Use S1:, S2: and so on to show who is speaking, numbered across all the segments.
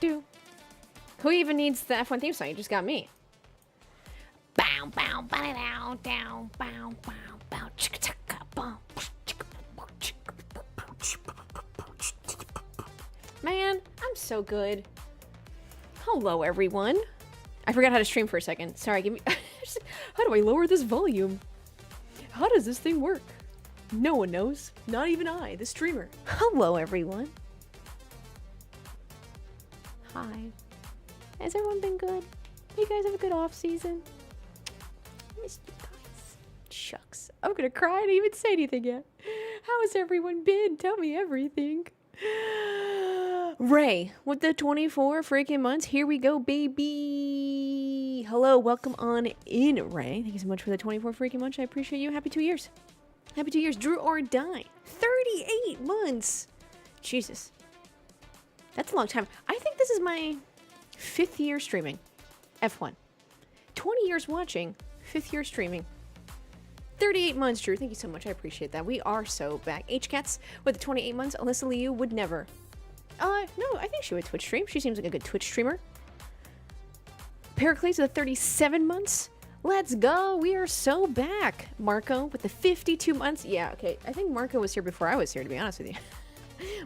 S1: do. Who even needs the F1 theme song? You just got me. Bow, bow, bow, down, down, bow, bow, bow, chicka, chicka, bow, chicka, chicka, man, I'm so good. Hello, everyone. I forgot how to stream for a second. Sorry, give me... How do I lower this volume? How does this thing work? No one knows. Not even I, the streamer. Hello, everyone. Hi. Has everyone been good? You guys have a good off season? Missed you guys. Shucks. I'm gonna cry. I didn't even say anything yet. How has everyone been? Tell me everything. Ray, with the 24 freaking months. Here we go, baby. Hello, welcome on in, Ray. Thank you so much for the 24 freaking months. I appreciate you. Happy 2 years. Happy 2 years. Drew or die. 38 months. Jesus. That's a long time. I think this is my 5th year streaming. F1. 20 years watching. 5th year streaming. 38 months, Drew. Thank you so much. I appreciate that. We are so back. HCats with the 28 months. Alyssa Liu would never. No, I think she would Twitch stream. She seems like a good Twitch streamer. Pericles with the 37 months. Let's go. We are so back. Marco with the 52 months. Yeah, okay. I think Marco was here before I was here, to be honest with you.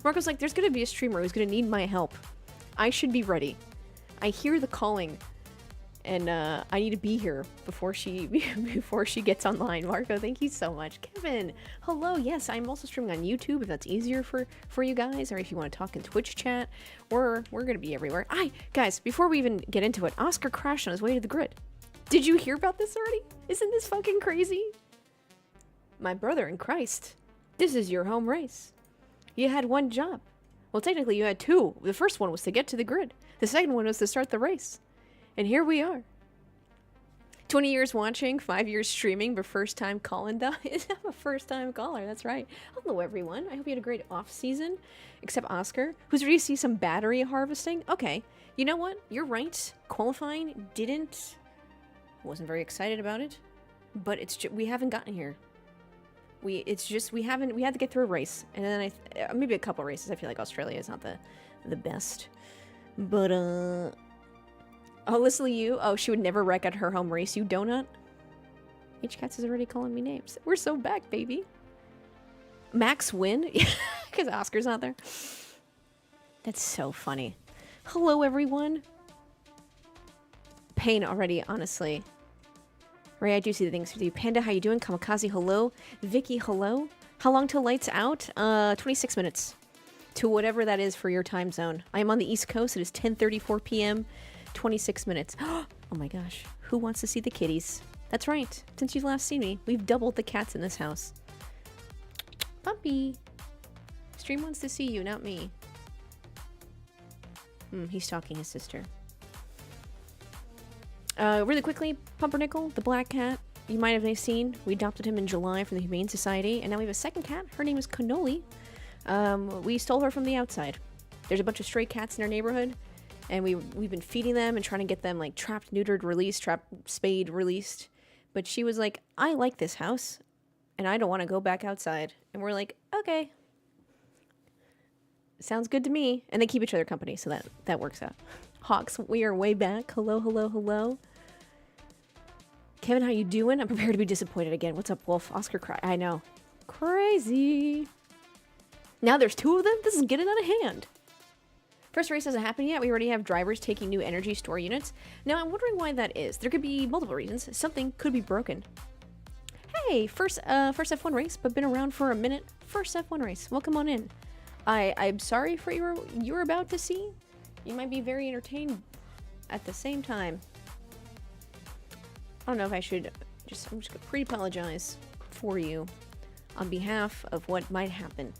S1: Marco's like, there's going to be a streamer who's going to need my help. I should be ready. I hear the calling. And I need to be here before she gets online. Marco, thank you so much. Kevin, hello. Yes, I'm also streaming on YouTube if that's easier for you guys, or if you want to talk in Twitch chat, or we're gonna be everywhere. Guys, before we even get into it, Oscar crashed on his way to the grid. Did you hear about this already? Isn't this fucking crazy? My brother in Christ, this is your home race. You had one job. Well, technically you had two. The first one was to get to the grid. The second one was to start the race. And here we are. 20 years watching, 5 years streaming, but first time calling. I'm a first time caller, that's right. Hello everyone, I hope you had a great off season. Except Oscar, who's ready to see some battery harvesting. Okay, you know what? You're right. Qualifying wasn't very excited about it. But it's we haven't gotten here. We had to get through a race. And then maybe a couple races. I feel like Australia is not the best. But oh, listen to you. Oh, she would never wreck at her home race, you donut. HCats is already calling me names. We're so back, baby. Max win? Because Oscar's not there. That's so funny. Hello, everyone. Pain already, honestly. Ray, I do see the things with you. Panda, how you doing? Kamikaze, hello. Vicky, hello. How long till lights out? 26 minutes. To whatever that is for your time zone. I am on the East Coast. It is 10:34 p.m. 26 minutes. Oh my gosh. Who wants to see the kitties? That's right. Since you've last seen me, we've doubled the cats in this house. Puppy. Stream wants to see you, not me. He's stalking his sister. Really quickly, Pumpernickel, the black cat, you might have seen. We adopted him in July from the Humane Society, and now we have a second cat. Her name is Cannoli. We stole her from the outside. There's a bunch of stray cats in our neighborhood. And we've been feeding them and trying to get them like trapped, neutered, released, trapped, spayed, released. But she was like, I like this house and I don't want to go back outside. And we're like, okay. Sounds good to me. And they keep each other company, so that works out. Hawks, we are way back. Hello, hello, hello. Kevin, how you doing? I'm prepared to be disappointed again. What's up, Wolf? Oscar cry. I know. Crazy. Now there's two of them? This is getting out of hand. First race hasn't happened yet. We already have drivers taking new energy store units. Now, I'm wondering why that is. There could be multiple reasons. Something could be broken. Hey, first F1 race, but been around for a minute. First F1 race. Welcome on in. I'm sorry for you were about to see. You might be very entertained at the same time. I don't know if I should I'm just gonna pre-apologize for you on behalf of what might happen.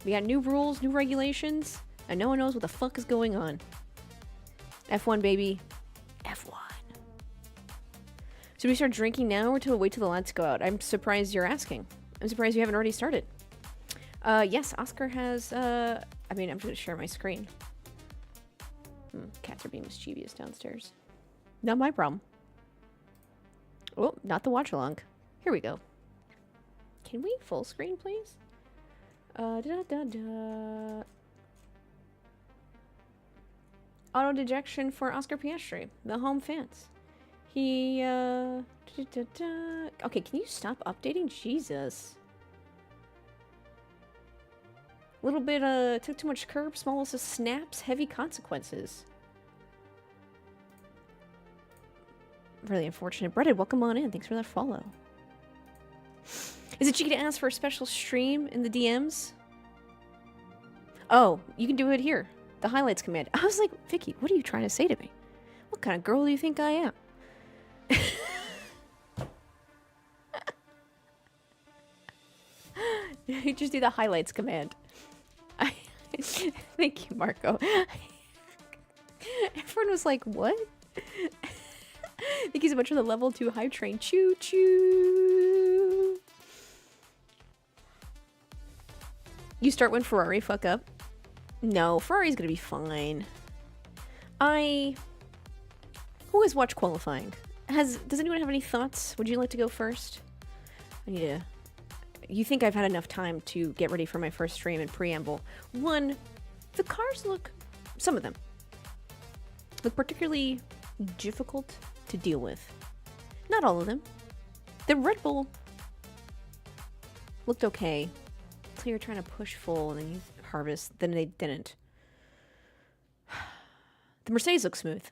S1: We got new rules, new regulations. And no one knows what the fuck is going on. F1, baby. F1. Should we start drinking now or wait till the lights go out? I'm surprised you're asking. I'm surprised you haven't already started. Yes, Oscar has, I'm just gonna share my screen. Cats are being mischievous downstairs. Not my problem. Oh, not the watch-along. Here we go. Can we full screen, please? Auto dejection for Oscar Piastri, the home fans. He, Okay, can you stop updating? Jesus. Little bit, took too much curb, smallest of snaps, heavy consequences. Really unfortunate. Breaded, welcome on in. Thanks for that follow. Is it cheeky to ask for a special stream in the DMs? Oh, you can do it here. The highlights command. I was like, Vicky, what are you trying to say to me? What kind of girl do you think I am? You just do the highlights command. Thank you, Marco. Everyone was like, what? Thank you so much for the level 2 hype train. Choo choo. You start when Ferrari fuck up? No, Ferrari's gonna be fine. Who has watched qualifying? Does anyone have any thoughts? Would you like to go first? You think I've had enough time to get ready for my first stream and preamble. One, the cars some of them, look particularly difficult to deal with. Not all of them. The Red Bull looked okay. So you're trying to push full and then you harvest, then they didn't. The Mercedes looks smooth.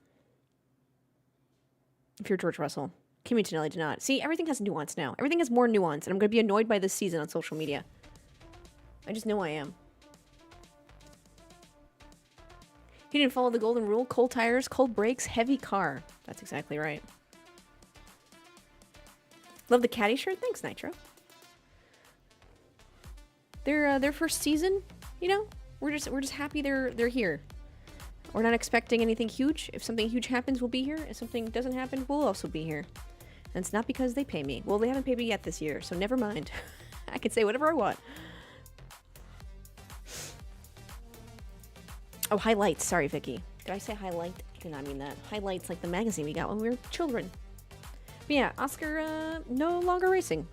S1: If you're George Russell. Kimi Antonelli did not. See, everything has nuance now. Everything has more nuance, and I'm going to be annoyed by this season on social media. I just know I am. He didn't follow the golden rule. Cold tires, cold brakes, heavy car. That's exactly right. Love the caddy shirt. Thanks, Nitro. Their first season, you know, we're just happy they're here. We're not expecting anything huge. If something huge happens, we'll be here. If something doesn't happen, we'll also be here. And it's not because they pay me. Well, they haven't paid me yet this year, so never mind. I can say whatever I want. Oh, highlights. Sorry, Vicky. Did I say highlight? I did not mean that. Highlights like the magazine we got when we were children. But yeah, Oscar, no longer racing.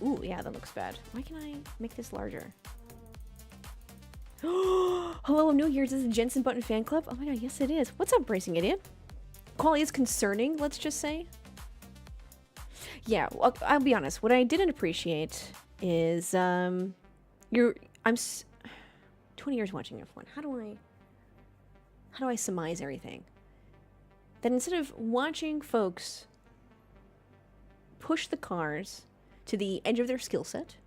S1: Ooh, yeah, that looks bad. Why can I make this larger? Hello, I'm new here. Is this a Jensen Button fan club? Oh my god, yes it is. What's up, Racing Idiot? Quality is concerning, let's just say. Yeah, well, I'll be honest. What I didn't appreciate is, I'm 20 years watching F1. How do I surmise everything? That instead of watching folks push the cars to the edge of their skill set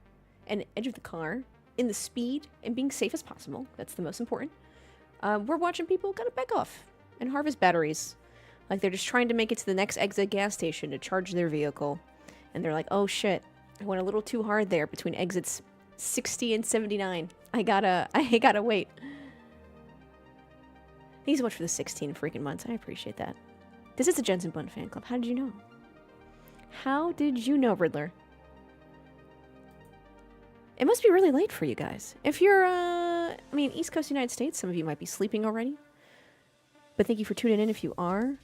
S1: and edge of the car in the speed and being safe as possible, that's the most important, we're watching people kind of back off and harvest batteries. Like they're just trying to make it to the next exit gas station to charge their vehicle. And they're like, oh shit, I went a little too hard there between exits 60 and 79. I gotta wait. Thanks so much for the 16 freaking months. I appreciate that. This is a Jensen Button fan club. How did you know? How did you know, Riddler? It must be really late for you guys. If you're, East Coast United States, some of you might be sleeping already. But thank you for tuning in if you are.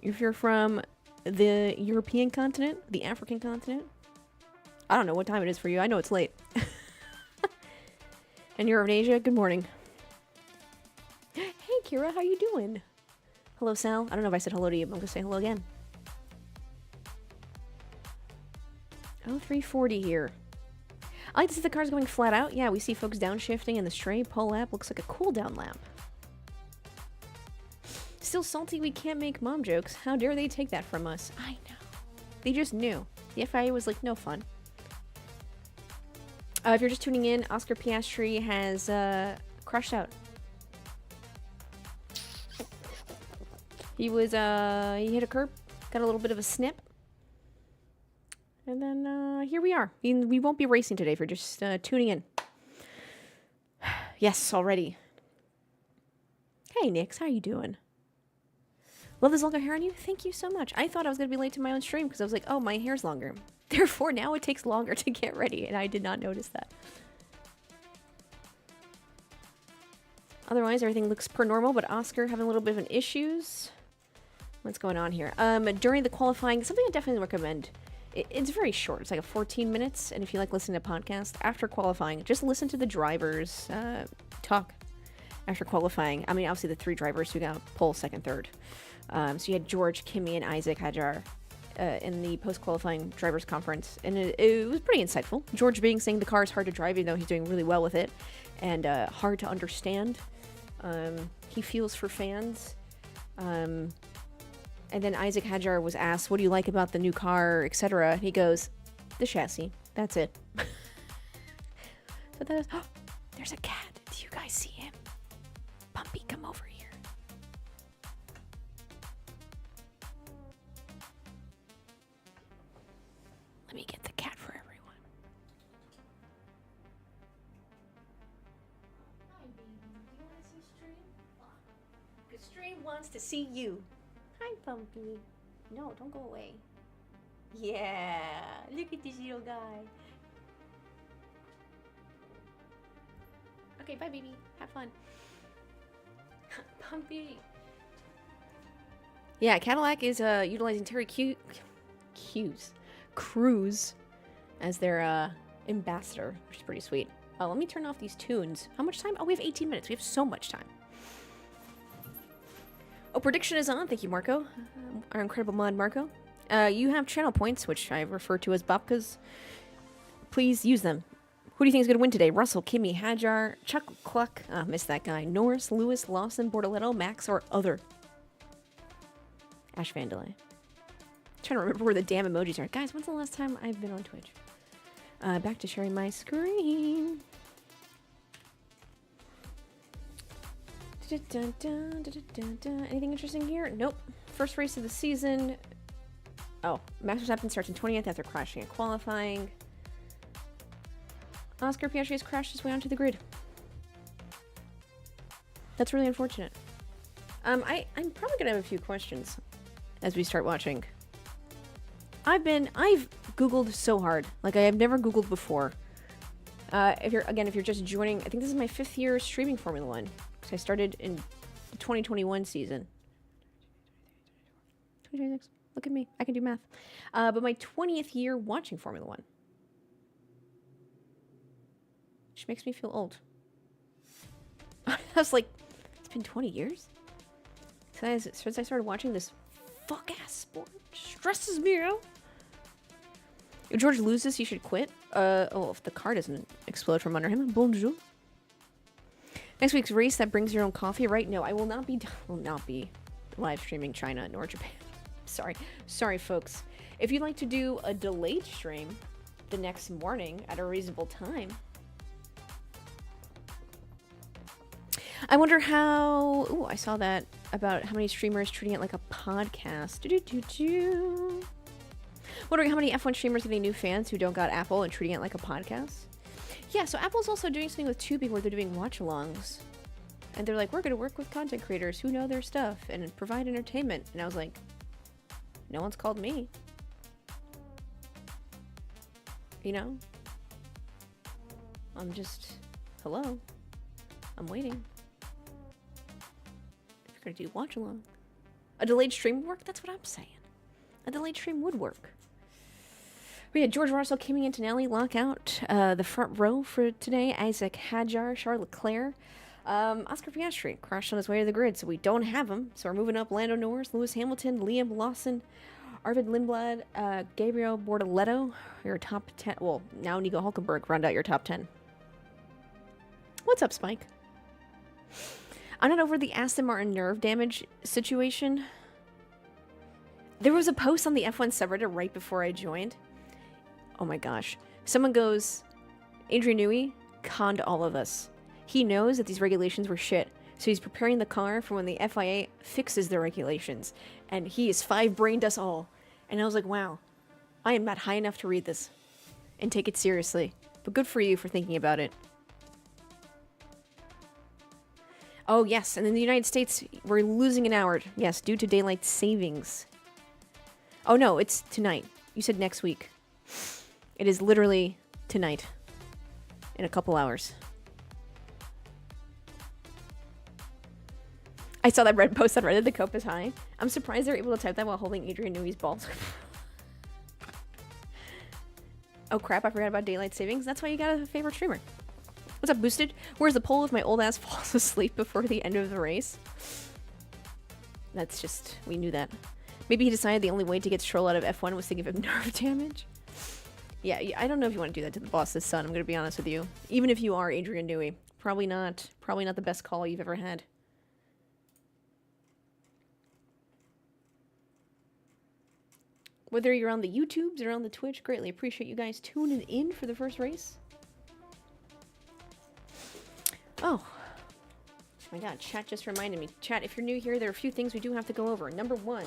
S1: If you're from the European continent, the African continent, I don't know what time it is for you. I know it's late. And you're in Asia, good morning. Hey, Kira, how you doing? Hello, Sal. I don't know if I said hello to you, but I'm going to say hello again. Oh, 340 here. I like to see the cars going flat out. Yeah, we see folks downshifting in the straight. Pole lap looks like a cooldown lap. Still salty we can't make mom jokes. How dare they take that from us? I know. They just knew. The FIA was like, no fun. If you're just tuning in, Oscar Piastri has crushed out. He hit a curb, got a little bit of a snip. And then here we are. We won't be racing today if you're just tuning in. Yes, already. Hey, Nix, how you doing? Love this longer hair on you? Thank you so much. I thought I was going to be late to my own stream because I was like, oh, my hair's longer. Therefore, now it takes longer to get ready, and I did not notice that. Otherwise, everything looks per normal, but Oscar having a little bit of an issues. What's going on here? During the qualifying, something I definitely recommend. It's very short. It's like a 14 minutes, and if you like listening to podcasts, after qualifying, just listen to the drivers talk. after qualifying. I mean, obviously the 3 drivers who got pole, second, third. So you had George, Kimi, and Isaac Hadjar in the post-qualifying drivers conference, and it was pretty insightful. George saying the car is hard to drive, even though he's doing really well with it, and hard to understand. He feels for fans. And then Isaac Hadjar was asked, what do you like about the new car, etc. He goes, the chassis. That's it. So that is... Oh, there's a cat. Do you guys see him? Pumpy, come over here. Let me get the cat for everyone. Hi, baby. Do you want to see Stream? Because Stream wants to see you. Hi, Pumpy. No, don't go away. Yeah, look at this little guy. Okay, bye, baby. Have fun. Pumpy. Yeah, Cadillac is utilizing Terry Crews as their ambassador, which is pretty sweet. Let me turn off these tunes. How much time? Oh, we have 18 minutes. We have so much time. Oh, prediction is on. Thank you, Marco. Our incredible mod, Marco. You have channel points, which I refer to as babkas. Please use them. Who do you think is going to win today? Russell, Kimi, Hadjar, Chuck, Cluck, missed that guy, Norris, Lewis, Lawson, Bortoletto, Max, or other? AshVandelay. Trying to remember where the damn emojis are. Guys, when's the last time I've been on Twitch? Back to sharing my screen. Anything interesting here? Nope. First race of the season. Oh, Max Verstappen starts in 20th after crashing at qualifying. Oscar Piastri has crashed his way onto the grid. That's really unfortunate. I'm probably gonna have a few questions as we start watching. I've Googled so hard. Like, I have never Googled before. If you're just joining, I think this is my 5th year streaming Formula One. Because I started in the 2021 season. 2026. Look at me. I can do math. But my 20th year watching Formula One. Which makes me feel old. I was like, it's been 20 years? Since I started watching this fuck-ass sport. Stresses me out. If George loses, he should quit. If the car doesn't explode from under him. Bonjour. Next week's race, that brings your own coffee, right? No, I will not be live streaming China nor Japan. Sorry, folks. If you'd like to do a delayed stream the next morning at a reasonable time, I wonder how... Ooh, I saw that about how many streamers treating it like a podcast. Wondering how many F1 streamers getting new fans who don't got Apple and treating it like a podcast. Yeah, so Apple's also doing something with Tubi where they're doing watchalongs. And they're like, we're going to work with content creators who know their stuff and provide entertainment. And I was like, no one's called me. You know? I'm just... Hello? I'm waiting. If you're going to do watch-along. A delayed stream would work? That's what I'm saying. A delayed stream would work. We had George Russell, Kimi Antonelli lock out the front row for today. Isaac Hadjar, Charles Leclerc. Oscar Piastri crashed on his way to the grid, so we don't have him. So we're moving up Lando Norris, Lewis Hamilton, Liam Lawson, Arvid Lindblad, Gabriel Bortoletto. Your top 10. Well, now Nico Hulkenberg round out your top 10. What's up, Spike? I'm not over the Aston Martin nerve damage situation. There was a post on the F1 subreddit right before I joined. Oh my gosh. Someone goes, Adrian Newey conned all of us. He knows that these regulations were shit, so he's preparing the car for when the FIA fixes their regulations. And he has 5-brained us all. And I was like, wow, I am not high enough to read this and take it seriously. But good for you for thinking about it. Oh, yes, and in the United States, we're losing an hour. Yes, due to daylight savings. Oh, no, it's tonight. You said next week. It is literally tonight. In a couple hours. I saw that red post on Reddit, the cope is high. I'm surprised they're able to type that while holding Adrian Newey's balls. Oh crap, I forgot about daylight savings. That's why you got a favorite streamer. What's What's up, Boosted? Where's the poll if my old ass falls asleep before the end of the race? That's just... we knew that. Maybe he decided the only way to get Stroll out of F1 was to give him nerve damage. Yeah, I don't know if you want to do that to the boss's son, I'm going to be honest with you. Even if you are Adrian Newey. Probably not the best call you've ever had. Whether you're on the YouTubes or on the Twitch, greatly appreciate you guys tuning in for the first race. Oh. My god, chat just reminded me. Chat, if you're new here, there are a few things we do have to go over. Number one,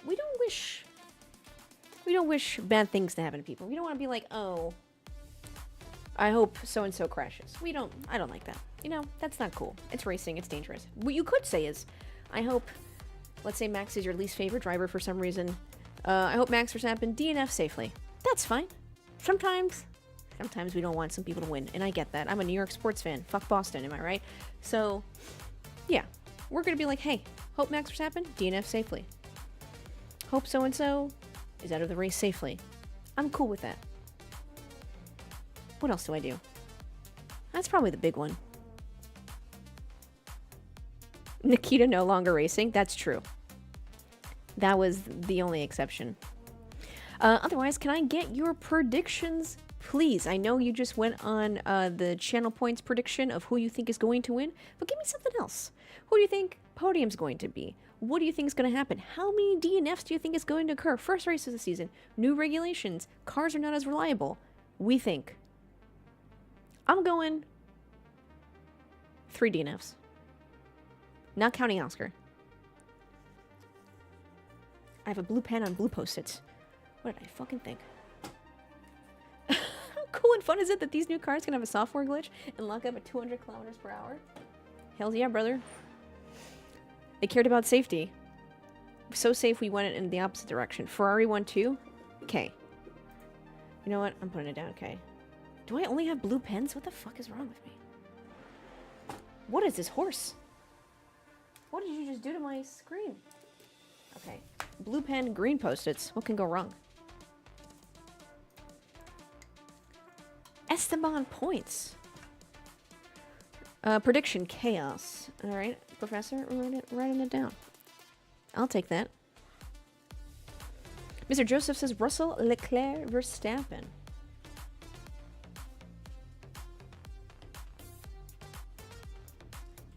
S1: we don't wish bad things to happen to people. We don't want to be like, oh, I hope so-and-so crashes. I don't like that. You know, that's not cool. It's racing, it's dangerous. What you could say is, I hope, let's say Max is your least favorite driver for some reason. I hope Max Verstappen DNF safely. That's fine. Sometimes we don't want some people to win, and I get that. I'm a New York sports fan. Fuck Boston, am I right? So, yeah. We're gonna be like, hey, hope Max Verstappen DNF safely. Hope so-and-so is out of the race safely. I'm cool with that. What else do I do? That's probably the big one. Nikita no longer racing. That's true. That was the only exception. Otherwise, can I get your predictions, please? I know you just went on the channel points prediction of who you think is going to win, but give me something else. Who do you think Podium's going to be? What do you think is going to happen? How many DNFs do you think is going to occur? First race of the season. New regulations. Cars are not as reliable. We think. I'm going 3 DNFs. Not counting Oscar. I have a blue pen on blue post-its. What did I fucking think? How cool and fun is it that these new cars can have a software glitch and lock up at 200 kilometers per hour? Hells yeah, brother. They cared about safety. So safe we went in the opposite direction. Ferrari won too? Okay. You know what? I'm putting it down, okay. Do I only have blue pens? What the fuck is wrong with me? What is this horse? What did you just do to my screen? Okay. Blue pen, green post-its. What can go wrong? Esteban points. Prediction, chaos. Alright, Professor, writing it down. I'll take that. Mr. Joseph says Russell, Leclerc, Verstappen.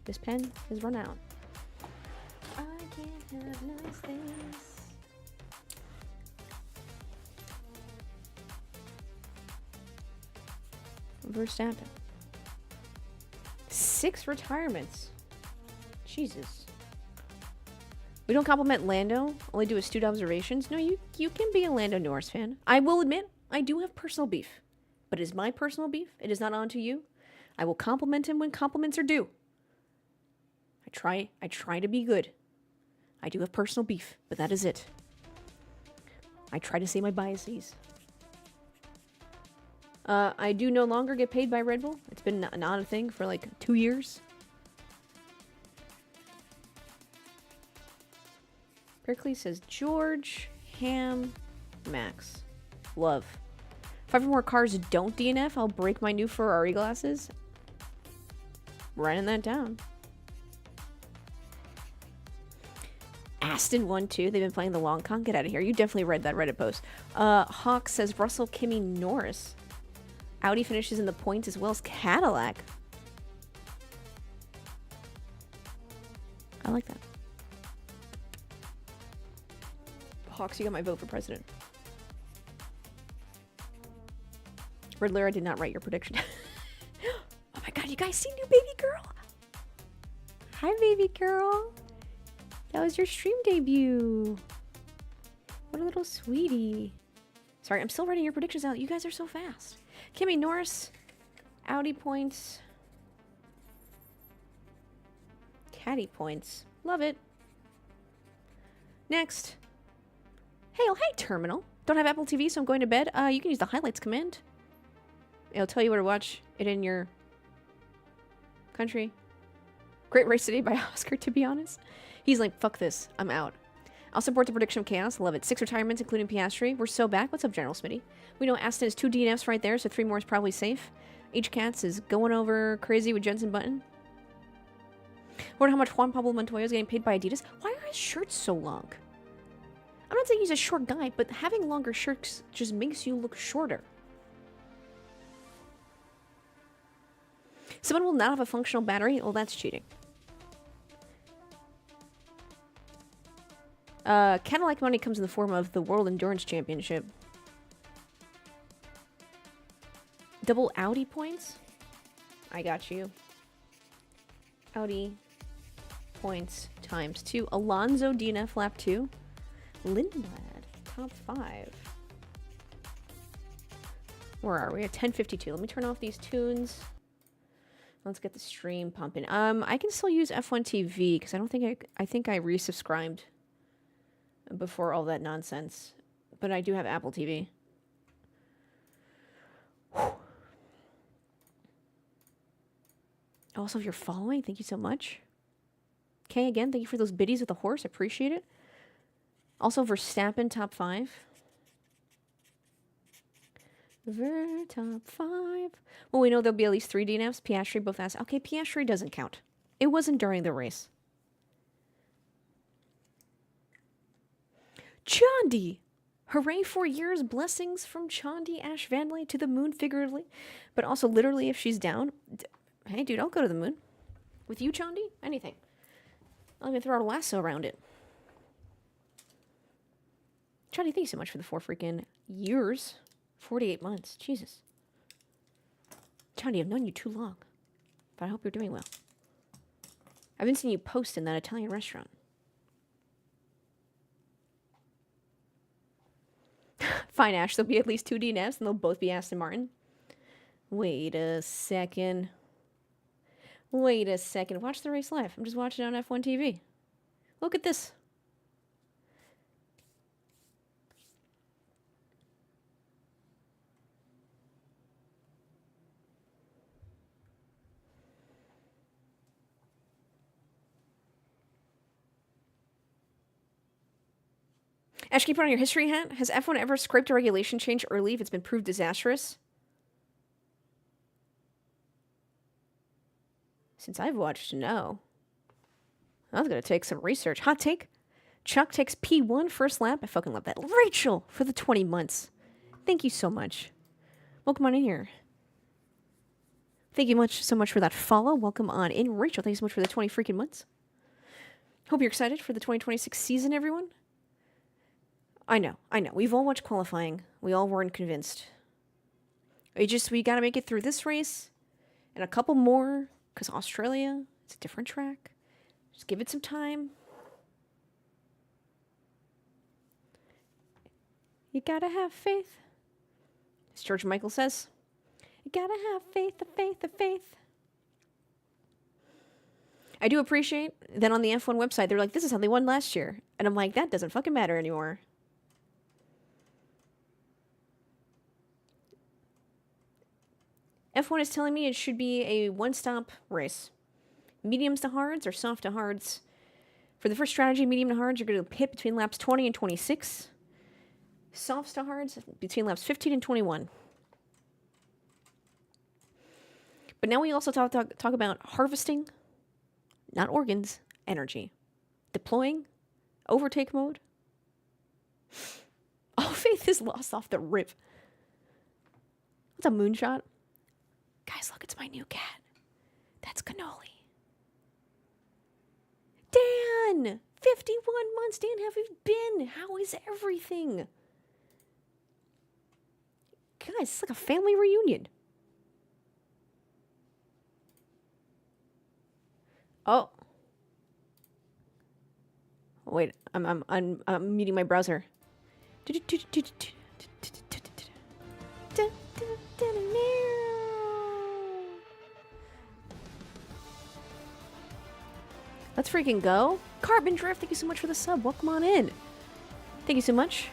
S1: This pen has run out. I can't have nice things. Verstappen. 6 retirements. Jesus. We don't compliment Lando, only do astute observations. No, you can be a Lando Norris fan. I will admit, I do have personal beef. But it is my personal beef. It is not onto you. I will compliment him when compliments are due. I try to be good. I do have personal beef, but that is it. I try to say my biases. I do no longer get paid by Red Bull. It's been not a thing for like 2 years. Pericles says George, Ham, Max. Love. If 5 or more cars don't DNF, I'll break my new Ferrari glasses. Writing that down. Aston won too. They've been playing the long con. Get out of here. You definitely read that Reddit post. Hawk says Russell, Kimi, Norris. Audi finishes in the points as well as Cadillac. I like that. Hawks, you got my vote for president. Riddler, I did not write your prediction. Oh my god, you guys see new baby girl? Hi, baby girl. That was your stream debut. What a little sweetie. Sorry, I'm still writing your predictions out. You guys are so fast. Kimi, Norris, Audi points, Caddy points. Love it. Next. Hey, oh, hey, Terminal. Don't have Apple TV, so I'm going to bed. You can use the highlights command. It'll tell you where to watch it in your country. Great race today by Oscar, to be honest. He's like, fuck this. I'm out. I'll support the prediction of chaos. Love it. 6 retirements, including Piastri. We're so back. What's up, General Smitty? We know Aston is 2 DNFs right there, so 3 more is probably safe. H-Cats is going over crazy with Jensen Button. Wonder how much Juan Pablo Montoya is getting paid by Adidas. Why are his shirts so long? I'm not saying he's a short guy, but having longer shirts just makes you look shorter. Someone will not have a functional battery? Oh, that's cheating. Cadillac money comes in the form of the World Endurance Championship. Double Audi points? I got you. Audi points times 2. Alonso DNF lap 2. Lindblad, top 5. Where are we? At 10:52. Let me turn off these tunes. Let's get the stream pumping. I can still use F1 TV because I think I resubscribed before all that nonsense. But I do have Apple TV. Whew. Also, if you're following, thank you so much. Okay, again, thank you for those biddies with the horse. Appreciate it. Also, Verstappen, top 5. Top 5. Well, we know there'll be at least 3 DNFs. Piastri both asked. Okay, Piastri doesn't count. It wasn't during the race. Chandi! Hooray, 4 years. Blessings from Chandi AshVandelay to the moon, figuratively. But also, literally, if she's down. Hey, dude, I'll go to the moon. With you, Chandi? Anything. I'll even throw a lasso around it. Chandi, thank you so much for the 4 freaking years. 48 months. Jesus. Chandi, I've known you too long. But I hope you're doing well. I've been seeing you post in that Italian restaurant. Fine, Ash. There'll be at least 2 DNFs, and they'll both be Aston Martin. Wait a second. Wait a second. Watch the race live. I'm just watching it on F1 TV. Look at this. Ash, can you put on your history hat? Has F1 ever scraped a regulation change early if it's been proved disastrous? Since I've watched, no. I was going to take some research. Hot take. Chuck takes P1 first lap. I fucking love that. Rachel for the 20 months. Thank you so much. Welcome on in here. Thank you so much for that follow. Welcome on in. Rachel, thank you so much for the 20 freaking months. Hope you're excited for the 2026 season, everyone. I know. We've all watched qualifying. We all weren't convinced. We got to make it through this race and a couple more because Australia, it's a different track. Just give it some time. You got to have faith. As George Michael says, you got to have faith, the faith, the faith. I do appreciate that on the F1 website, they're like, this is how they won last year. And I'm like, that doesn't fucking matter anymore. F1 is telling me it should be a one-stop race. Mediums to hards or soft to hards. For the first strategy, medium to hards, you're going to pit between laps 20 and 26. Softs to hards between laps 15 and 21. But now we also talk about harvesting, not organs, energy. Deploying, overtake mode. All faith is lost off the rip. What's a moonshot? Guys, look, it's my new cat. That's Cannoli. Dan! 51 months, Dan, have you been? How is everything? Guys, it's like a family reunion. Oh. Wait, I'm muting my browser. Let's freaking go. Carbon Drift, thank you so much for the sub. Welcome on in. Thank you so much.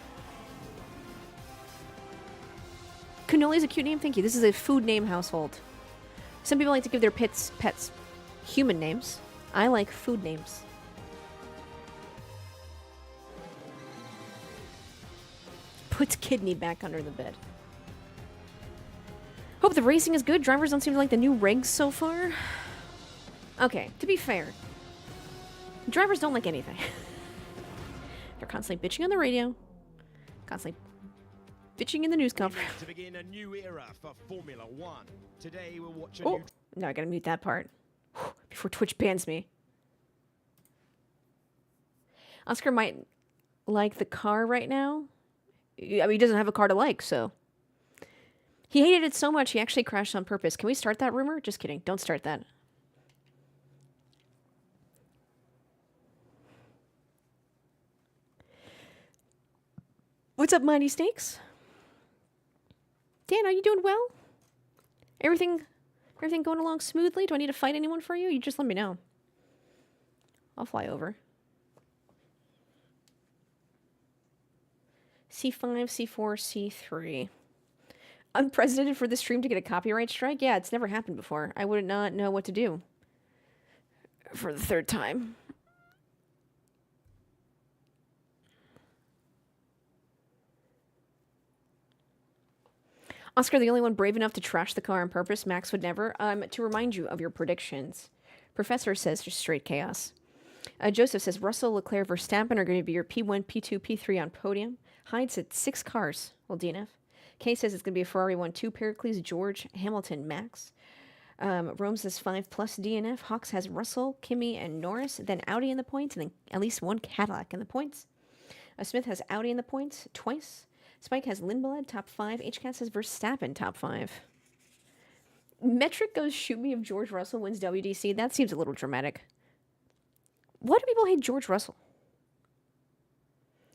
S1: Cannoli is a cute name, thank you. This is a food name household. Some people like to give their pets human names. I like food names. Puts kidney back under the bed. Hope the racing is good. Drivers don't seem to like the new regs so far. Okay, to be fair, drivers don't like anything. They're constantly bitching on the radio, constantly bitching in the news conference.
S2: To begin a new era for Formula One. Today we'll watch a
S1: Oh, no, I gotta mute that part before Twitch bans me. Oscar might like the car right now. I mean, he doesn't have a car to like, so. He hated it so much, he actually crashed on purpose. Can we start that rumor? Just kidding. Don't start that. What's up, Mighty Snakes? Dan, are you doing well? Everything going along smoothly? Do I need to fight anyone for you? You just let me know. I'll fly over. C5, C4, C3. Unprecedented for the stream to get a copyright strike? Yeah, it's never happened before. I would not know what to do. For the third time. Oscar, the only one brave enough to trash the car on purpose. Max would never. To remind you of your predictions. Professor says just straight chaos. Joseph says Russell, Leclerc, Verstappen are going to be your P1, P2, P3 on podium. Hyde said 6 cars. Well, DNF. Kay says it's going to be a Ferrari 1-2, Pericles, George, Hamilton, Max. Rome says 5 plus DNF. Hawks has Russell, Kimi, and Norris. Then Audi in the points, and then at least 1 Cadillac in the points. Smith has Audi in the points twice. Spike has Lindblad, top 5. HCat says Verstappen, top 5. Metric goes shoot me if George Russell wins WDC. That seems a little dramatic. Why do people hate George Russell?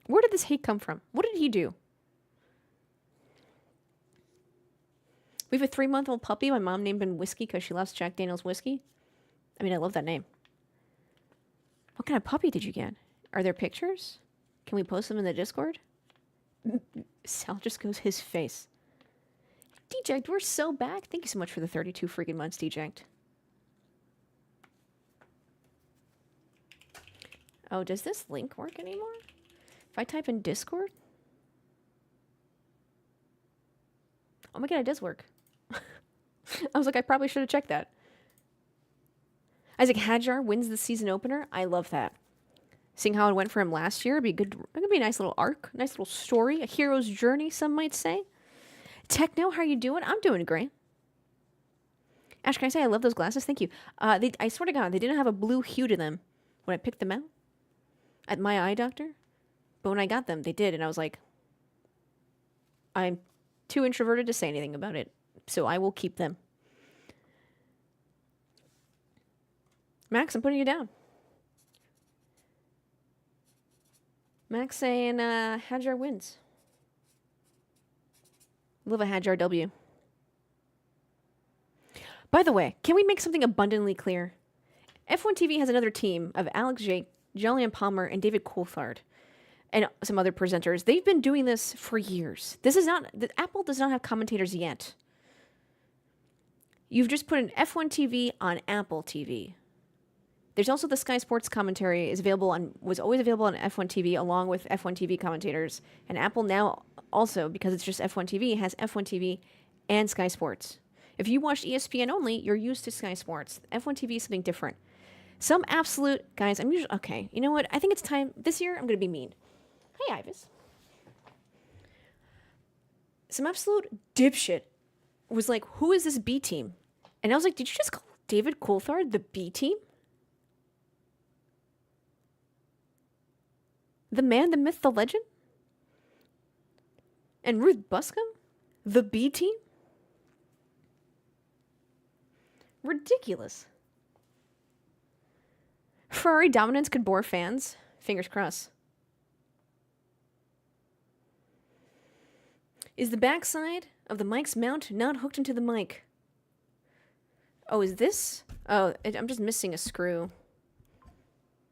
S1: Where did this hate come from? What did he do? We have a 3-month-old puppy. My mom named him Whiskey because she loves Jack Daniel's whiskey. I mean, I love that name. What kind of puppy did you get? Are there pictures? Can we post them in the Discord? Sal just goes his face. Deject, we're so back. Thank you so much for the 32 freaking months, Deject. Oh, does this link work anymore? If I type in Discord? Oh my god, it does work. I was like, I probably should have checked that. Isaac Hadjar wins the season opener. I love that. Seeing how it went for him last year, it'd be good. It could be a nice little arc, nice little story, a hero's journey, some might say. Techno, how are you doing? I'm doing great. Ash, can I say I love those glasses? Thank you. I swear to God, they didn't have a blue hue to them when I picked them out at my eye doctor. But when I got them, they did, and I was like, I'm too introverted to say anything about it, so I will keep them. Max, I'm putting you down. Max saying Hadjar wins. Love a Hadjar W. By the way, can we make something abundantly clear? F1 TV has another team of Alex Jake, Jolyon Palmer, and David Coulthard, and some other presenters. They've been doing this for years. This is not... Apple does not have commentators yet. You've just put an F1 TV on Apple TV. There's also the Sky Sports commentary was always available on F1 TV along with F1 TV commentators. And Apple now also, because it's just F1 TV, has F1 TV and Sky Sports. If you watched ESPN only, you're used to Sky Sports. F1 TV is something different. Some absolute... Guys, I'm usually... Okay, you know what? I think it's time... This year, I'm going to be mean. Hey, Ivis. Some absolute dipshit was like, who is this B team? And I was like, did you just call David Coulthard the B team? The man, the myth, the legend? And Ruth Buscom? The B team? Ridiculous. Ferrari dominance could bore fans. Fingers crossed. Is the backside of the mic's mount not hooked into the mic? Oh, is this? Oh, I'm just missing a screw.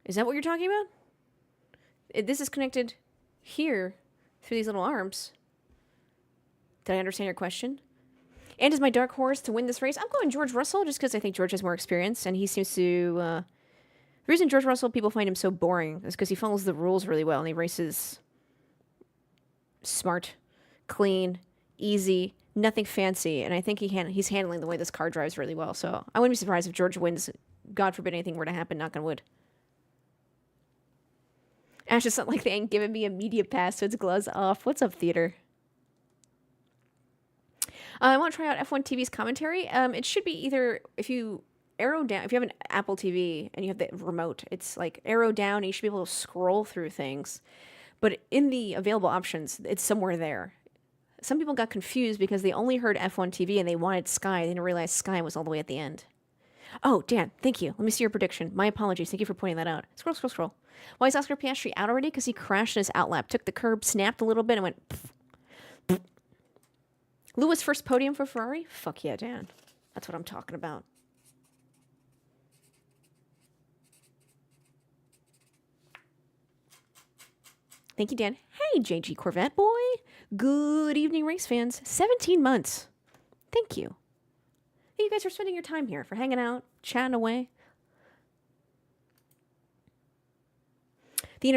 S1: Is that what you're talking about? This is connected here through these little arms. Did I understand your question? And is my dark horse to win this race? I'm going George Russell just because I think George has more experience and he seems to... the reason George Russell, people find him so boring is because he follows the rules really well and he races smart, clean, easy, Nothing fancy, and I think he's handling the way this car drives really well. So I wouldn't be surprised if George wins. God forbid anything were to happen. Knock on wood. Ash, it's not like they ain't giving me a media pass, so it's gloves off. What's up, theater? I want to try out F1 TV's commentary. It should be either if you arrow down, if you have an Apple TV and you have the remote, it's like arrow down and you should be able to scroll through things. But in the available options, it's somewhere there. Some people got confused because they only heard F1 TV and they wanted Sky. They didn't realize Sky was all the way at the end. Oh, Dan, thank you. Let me see your prediction. My apologies. Thank you for pointing that out. Scroll, scroll, scroll. Why is Oscar Piastri out already? Because he crashed in his outlap, took the curb, snapped a little bit, and went... Pff, pff. Lewis' first podium for Ferrari? Fuck yeah, Dan. That's what I'm talking about. Thank you, Dan. Hey, JG Corvette boy. Good evening, race fans. 17 months. Thank you. You guys are spending your time here for hanging out, chatting away. The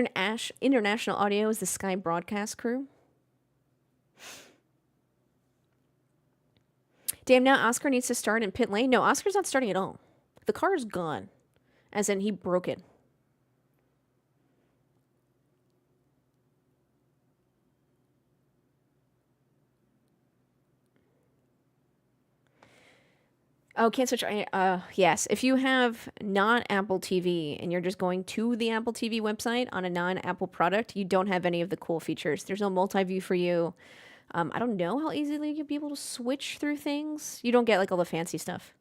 S1: international audio is the Sky broadcast crew. Damn, now Oscar needs to start in pit lane. No, Oscar's not starting at all. The car is gone. As in, he broke it. Oh, can't switch. Yes. If you have non-Apple TV and you're just going to the Apple TV website on a non-Apple product, you don't have any of the cool features. There's no multi-view for you. I don't know how easily you'll be able to switch through things. You don't get like all the fancy stuff.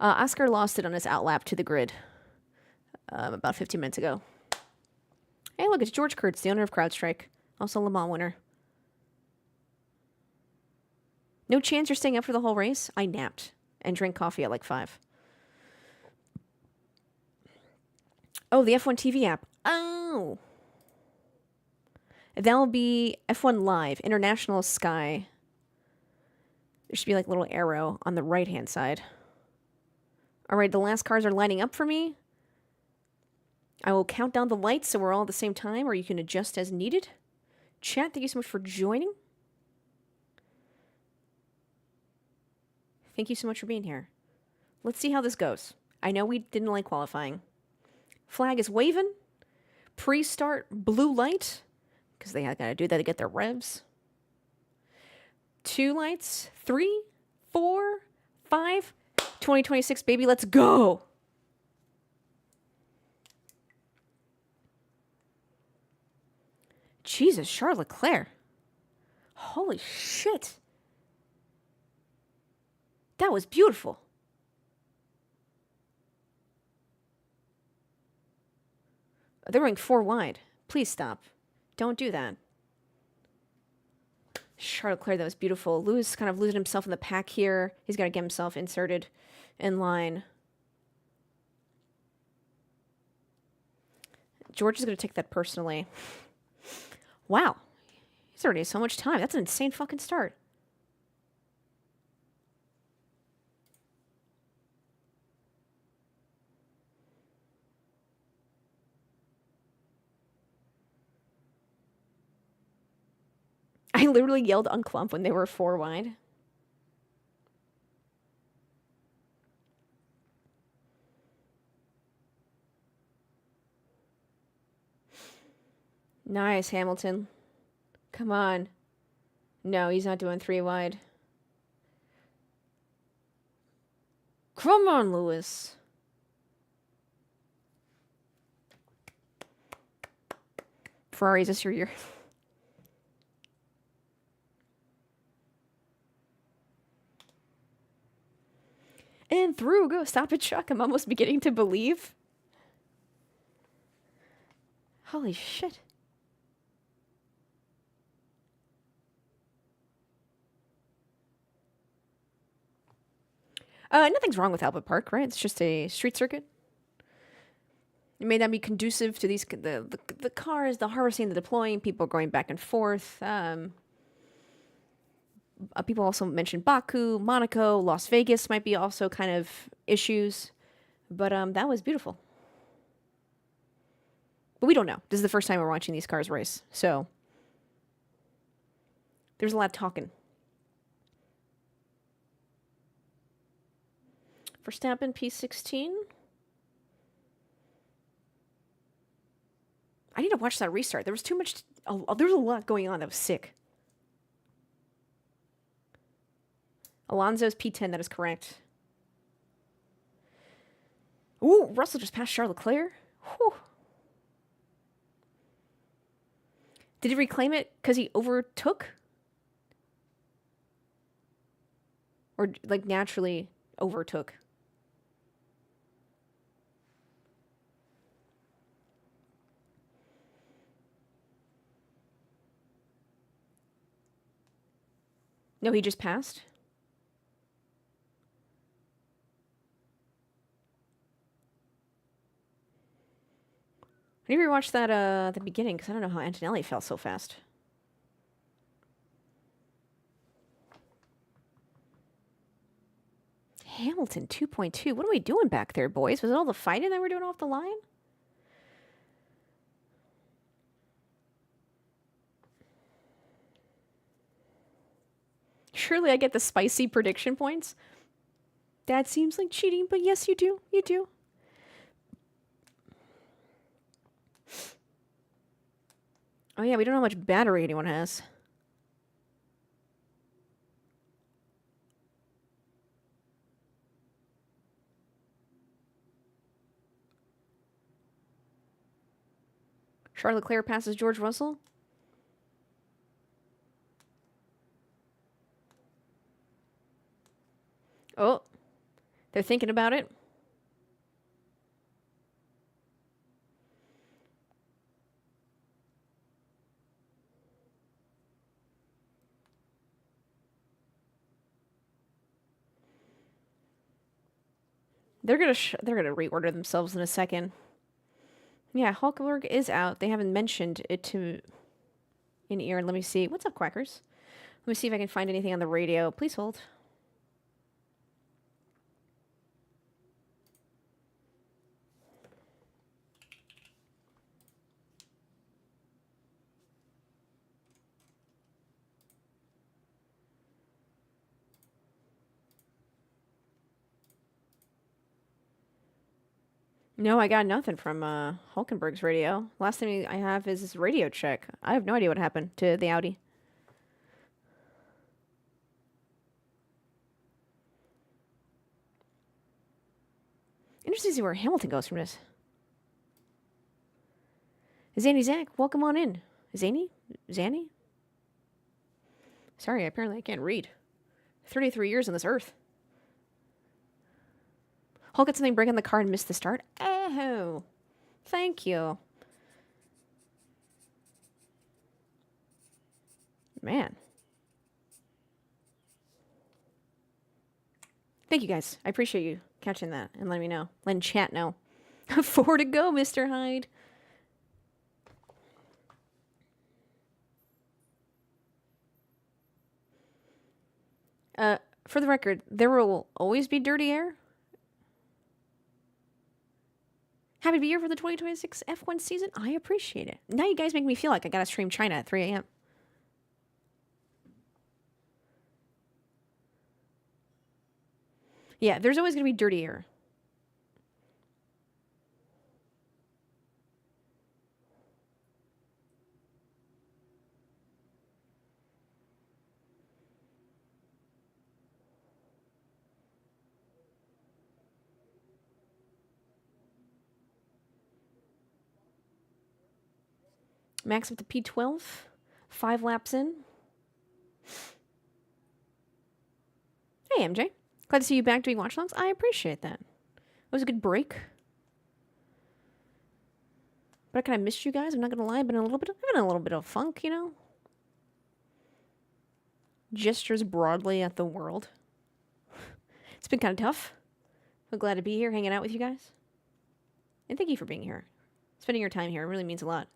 S1: Oscar lost it on his outlap to the grid about 15 minutes ago. Hey, look, it's George Kurtz, the owner of CrowdStrike. Also Le Mans winner. No chance you're staying up for the whole race? I napped and drank coffee at like 5. Oh, the F1 TV app. Oh. That'll be F1 Live, International Sky. There should be like a little arrow on the right-hand side. All right, the last cars are lining up for me. I will count down the lights so we're all at the same time, or you can adjust as needed. Chat, thank you so much for joining. Thank you so much for being here. Let's see how this goes. I know we didn't like qualifying. Flag is waving. Pre-start blue light, because they got to do that to get their revs. 2 lights. 3, 4, 5. 2026, baby, let's go. Jesus, Charles Leclerc. Holy shit. That was beautiful. They're running 4 wide. Please stop. Don't do that. Charles Leclerc, that was beautiful. Lewis kind of losing himself in the pack here. He's got to get himself inserted in line. George is going to take that personally. Wow. He's already so much time. That's an insane fucking start. I literally yelled unclump when they were 4 wide. Nice, Hamilton. Come on. No, he's not doing 3 wide. Come on, Lewis. Ferrari, is this your year? And through, go, stop it, Chuck. I'm almost beginning to believe. Holy shit. Nothing's wrong with Albert Park, right? It's just a street circuit. It may not be conducive to these the cars, the harvesting, the deploying, people going back and forth. People also mentioned Baku, Monaco, Las Vegas might be also kind of issues. But that was beautiful. But we don't know. This is the first time we're watching these cars race. So there's a lot of talking. Verstappen, P16. I need to watch that restart. There was too much... there was a lot going on that was sick. Alonso's P10, that is correct. Ooh, Russell just passed Charles Leclerc. Whew. Did he reclaim it because he overtook? Or, like, naturally overtook? No, he just passed? I need to rewatch that, the beginning, because I don't know how Antonelli fell so fast. Hamilton 2.2. What are we doing back there, boys? Was it all the fighting that we're doing off the line? Surely I get the spicy prediction points. That seems like cheating, but yes, you do. You do. Oh yeah, we don't know how much battery anyone has. Charles Leclerc passes George Russell. Oh, they're thinking about it. They're gonna reorder themselves in a second. Yeah, Hulkenberg is out. They haven't mentioned it to in ear. Let me see. What's up, Quackers? Let me see if I can find anything on the radio. Please hold. No, I got nothing from Hulkenberg's radio. Last thing I have is this radio check. I have no idea what happened to the Audi. Interesting to see where Hamilton goes from this. Zany Zach, welcome on in. Zany? Zanny? Sorry, apparently I can't read. 33 years on this earth. Hulk got something break on the car and missed the start. Oh, thank you. Man. Thank you, guys. I appreciate you catching that and letting me know. Letting chat know. 4 to go, Mr. Hyde. For the record, there will always be dirty air. Happy to be here for the 2026 F1 season. I appreciate it. Now you guys make me feel like I gotta stream China at 3 a.m. Yeah, there's always gonna be dirty air. Max up to P12. 5 laps in. Hey, MJ. Glad to see you back doing watch-alongs. I appreciate that. It was a good break. But I kind of missed you guys. I'm not going to lie. I've been in a little bit of funk, you know? Gestures broadly at the world. It's been kind of tough. I'm glad to be here, hanging out with you guys. And thank you for being here. Spending your time here. It really means a lot.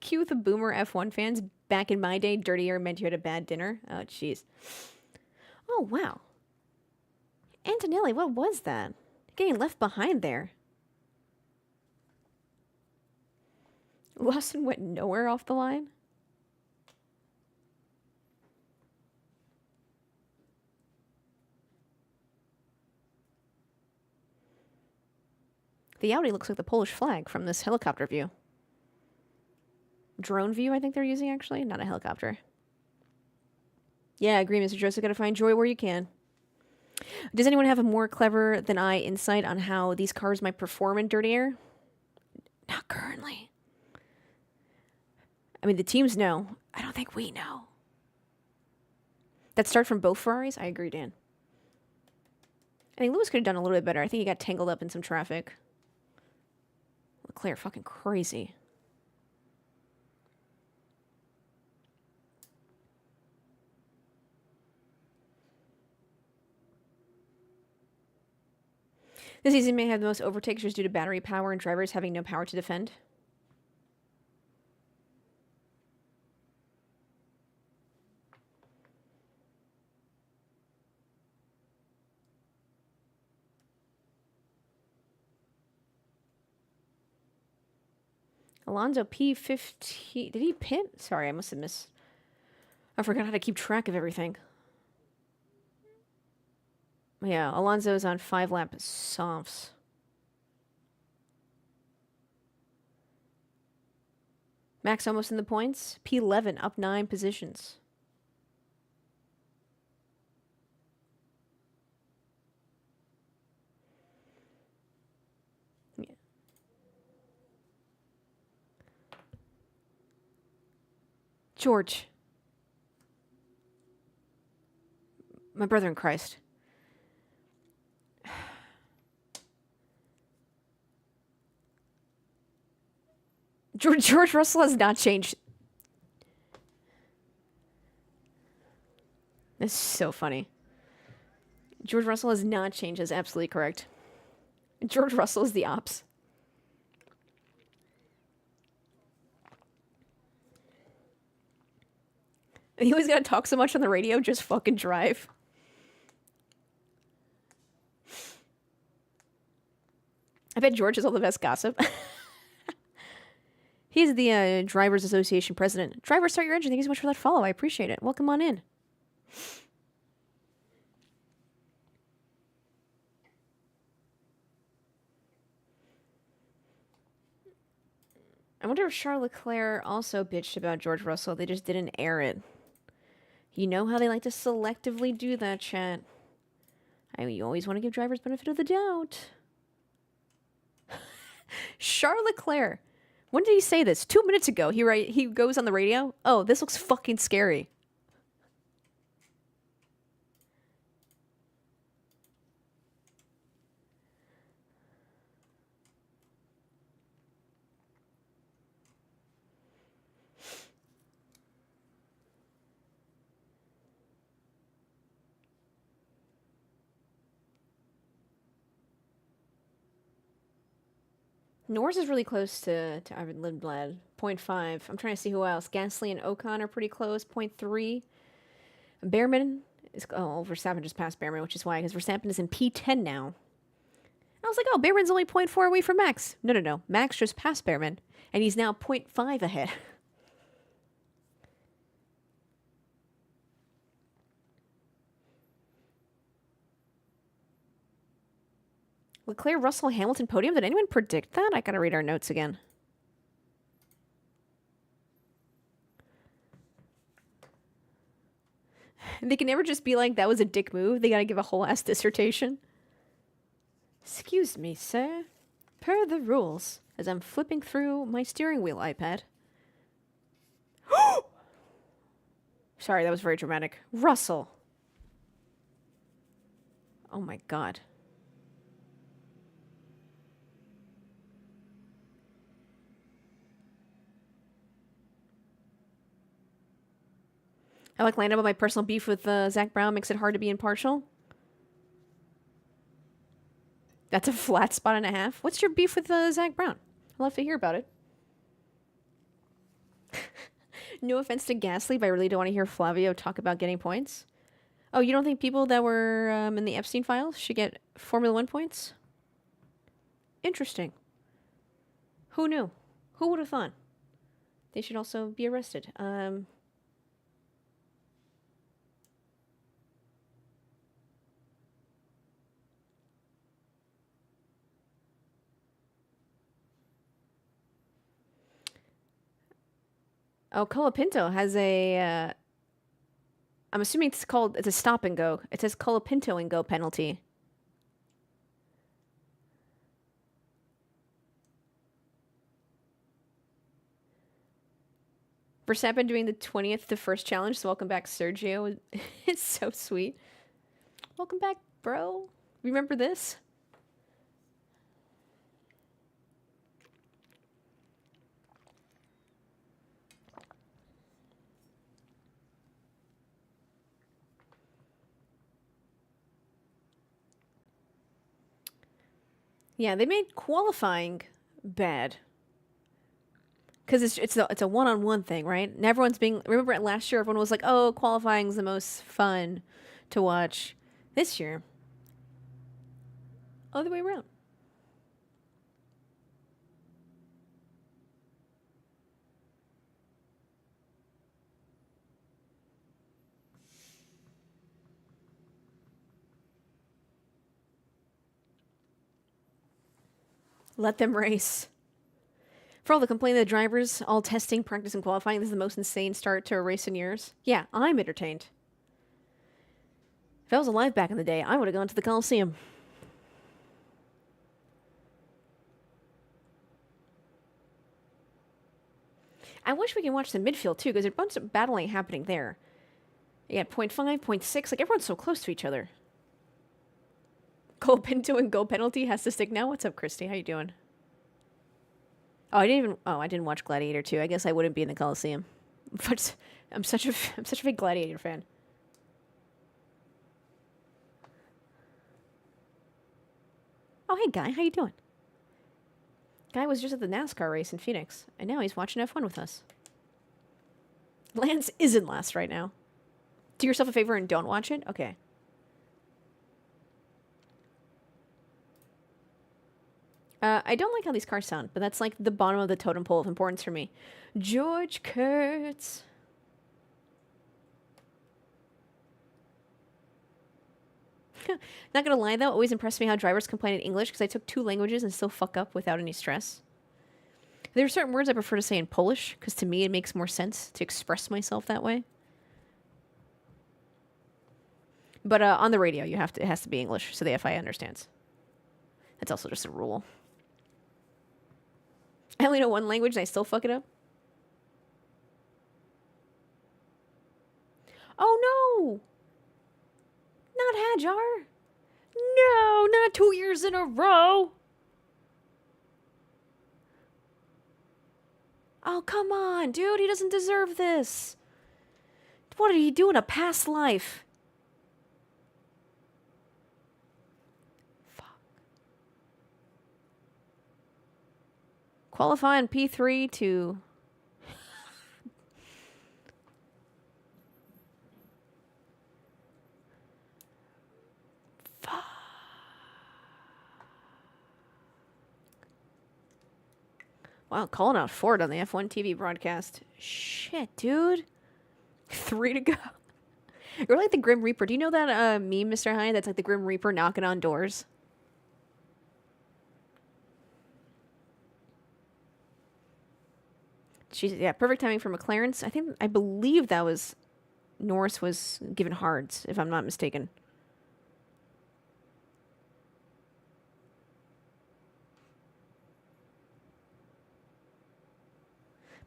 S1: Cue the boomer F1 fans. Back in my day, dirty air meant you had a bad dinner. Oh, jeez. Oh, wow. Antonelli, what was that? Getting left behind there. Lawson went nowhere off the line. The Audi looks like the Polish flag from this helicopter view. Drone view, I think they're using, actually. Not a helicopter. Yeah, I agree, Mr. Joseph. Gotta find joy where you can. Does anyone have a more clever than I insight on how these cars might perform in dirty air? Not currently. I mean, the teams know. I don't think we know. That start from both Ferraris? I agree, Dan. I think Lewis could have done a little bit better. I think he got tangled up in some traffic. Leclerc, fucking crazy. This season may have the most overtakes due to battery power and drivers having no power to defend. Alonso P15. Did he pit? Sorry, I must have missed. I forgot how to keep track of everything. Yeah, Alonso's on 5-lap softs. Max almost in the points. P11 up 9 positions. Yeah. George. My brother in Christ. George Russell has not changed. That's so funny. George Russell has not changed. That's absolutely correct. George Russell is the ops. He always gotta talk so much on the radio, just fucking drive. I bet George has all the best gossip. He's the Drivers Association president. Driver, start your engine. Thank you so much for that follow. I appreciate it. Welcome on in. I wonder if Charles Leclerc also bitched about George Russell. They just didn't air it. You know how they like to selectively do that, chat. I mean, you always want to give drivers benefit of the doubt. Charles Leclerc. When did he say this? 2 minutes ago. He goes on the radio. Oh, this looks fucking scary. Norris is really close to Ivan Lindblad. 0.5. I'm trying to see who else. Gasly and Ocon are pretty close. 0.3. Behrman is... Oh, Verstappen just passed Behrman, which is why, because Verstappen is in P10 now. I was like, oh, Behrman's only 0.4 away from Max. No. Max just passed Behrman, and he's now 0.5 ahead. Leclerc, Russell, Hamilton, podium. Did anyone predict that? I gotta read our notes again. They can never just be like, that was a dick move. They gotta give a whole ass dissertation. Excuse me, sir. Per the rules, as I'm flipping through my steering wheel iPad. Sorry, that was very dramatic. Russell. Oh my god. I like Lando, but my personal beef with Zach Brown makes it hard to be impartial. That's a flat spot and a half. What's your beef with Zach Brown? I'd love to hear about it. No offense to Gasly, but I really don't want to hear Flavio talk about getting points. Oh, you don't think people that were in the Epstein files should get Formula 1 points? Interesting. Who knew? Who would have thought? They should also be arrested. Oh, Colapinto has a. I'm assuming it's a stop and go. It says Colapinto and go penalty. Verstappen doing the 20th to first challenge. So welcome back, Sergio. It's so sweet. Welcome back, bro. Remember this? Yeah, they made qualifying bad. Because it's a one-on-one thing, right? And everyone's being... Remember last year, everyone was like, oh, qualifying's the most fun to watch. This year, other way around. Let them race. For all the complaint of the drivers, all testing, practice, and qualifying, this is the most insane start to a race in years. Yeah, I'm entertained. If I was alive back in the day, I would have gone to the Coliseum. I wish we could watch the midfield too, because there's a bunch of battling happening there. You got 0.5, 0.6, like everyone's so close to each other. Cole Pinto and go penalty has to stick now. What's up, Christy? How you doing? Oh, I didn't watch Gladiator 2. I guess I wouldn't be in the Coliseum. But I'm such a big Gladiator fan. Oh, hey, Guy. How you doing? Guy was just at the NASCAR race in Phoenix, and now he's watching F1 with us. Lance isn't last right now. Do yourself a favor and don't watch it? Okay. I don't like how these cars sound, but that's like the bottom of the totem pole of importance for me. George Kurtz. Not gonna lie though, it always impressed me how drivers complain in English because I took 2 languages and still fuck up without any stress. There are certain words I prefer to say in Polish because to me it makes more sense to express myself that way. But on the radio, it has to be English so the FIA understands. That's also just a rule. I only know 1 language and I still fuck it up. Oh no! Not Hajar! No, not 2 years in a row! Oh, come on, dude. He doesn't deserve this. What did he do in a past life? Fuck. Qualify in P3 to... Fuck. Wow, calling out Ford on the F1 TV broadcast. Shit, dude. 3 to go. You're like the Grim Reaper. Do you know that meme, Mr. High, that's like the Grim Reaper knocking on doors? Yeah, perfect timing for McLaren's. I believe that was Norris was given hards, if I'm not mistaken.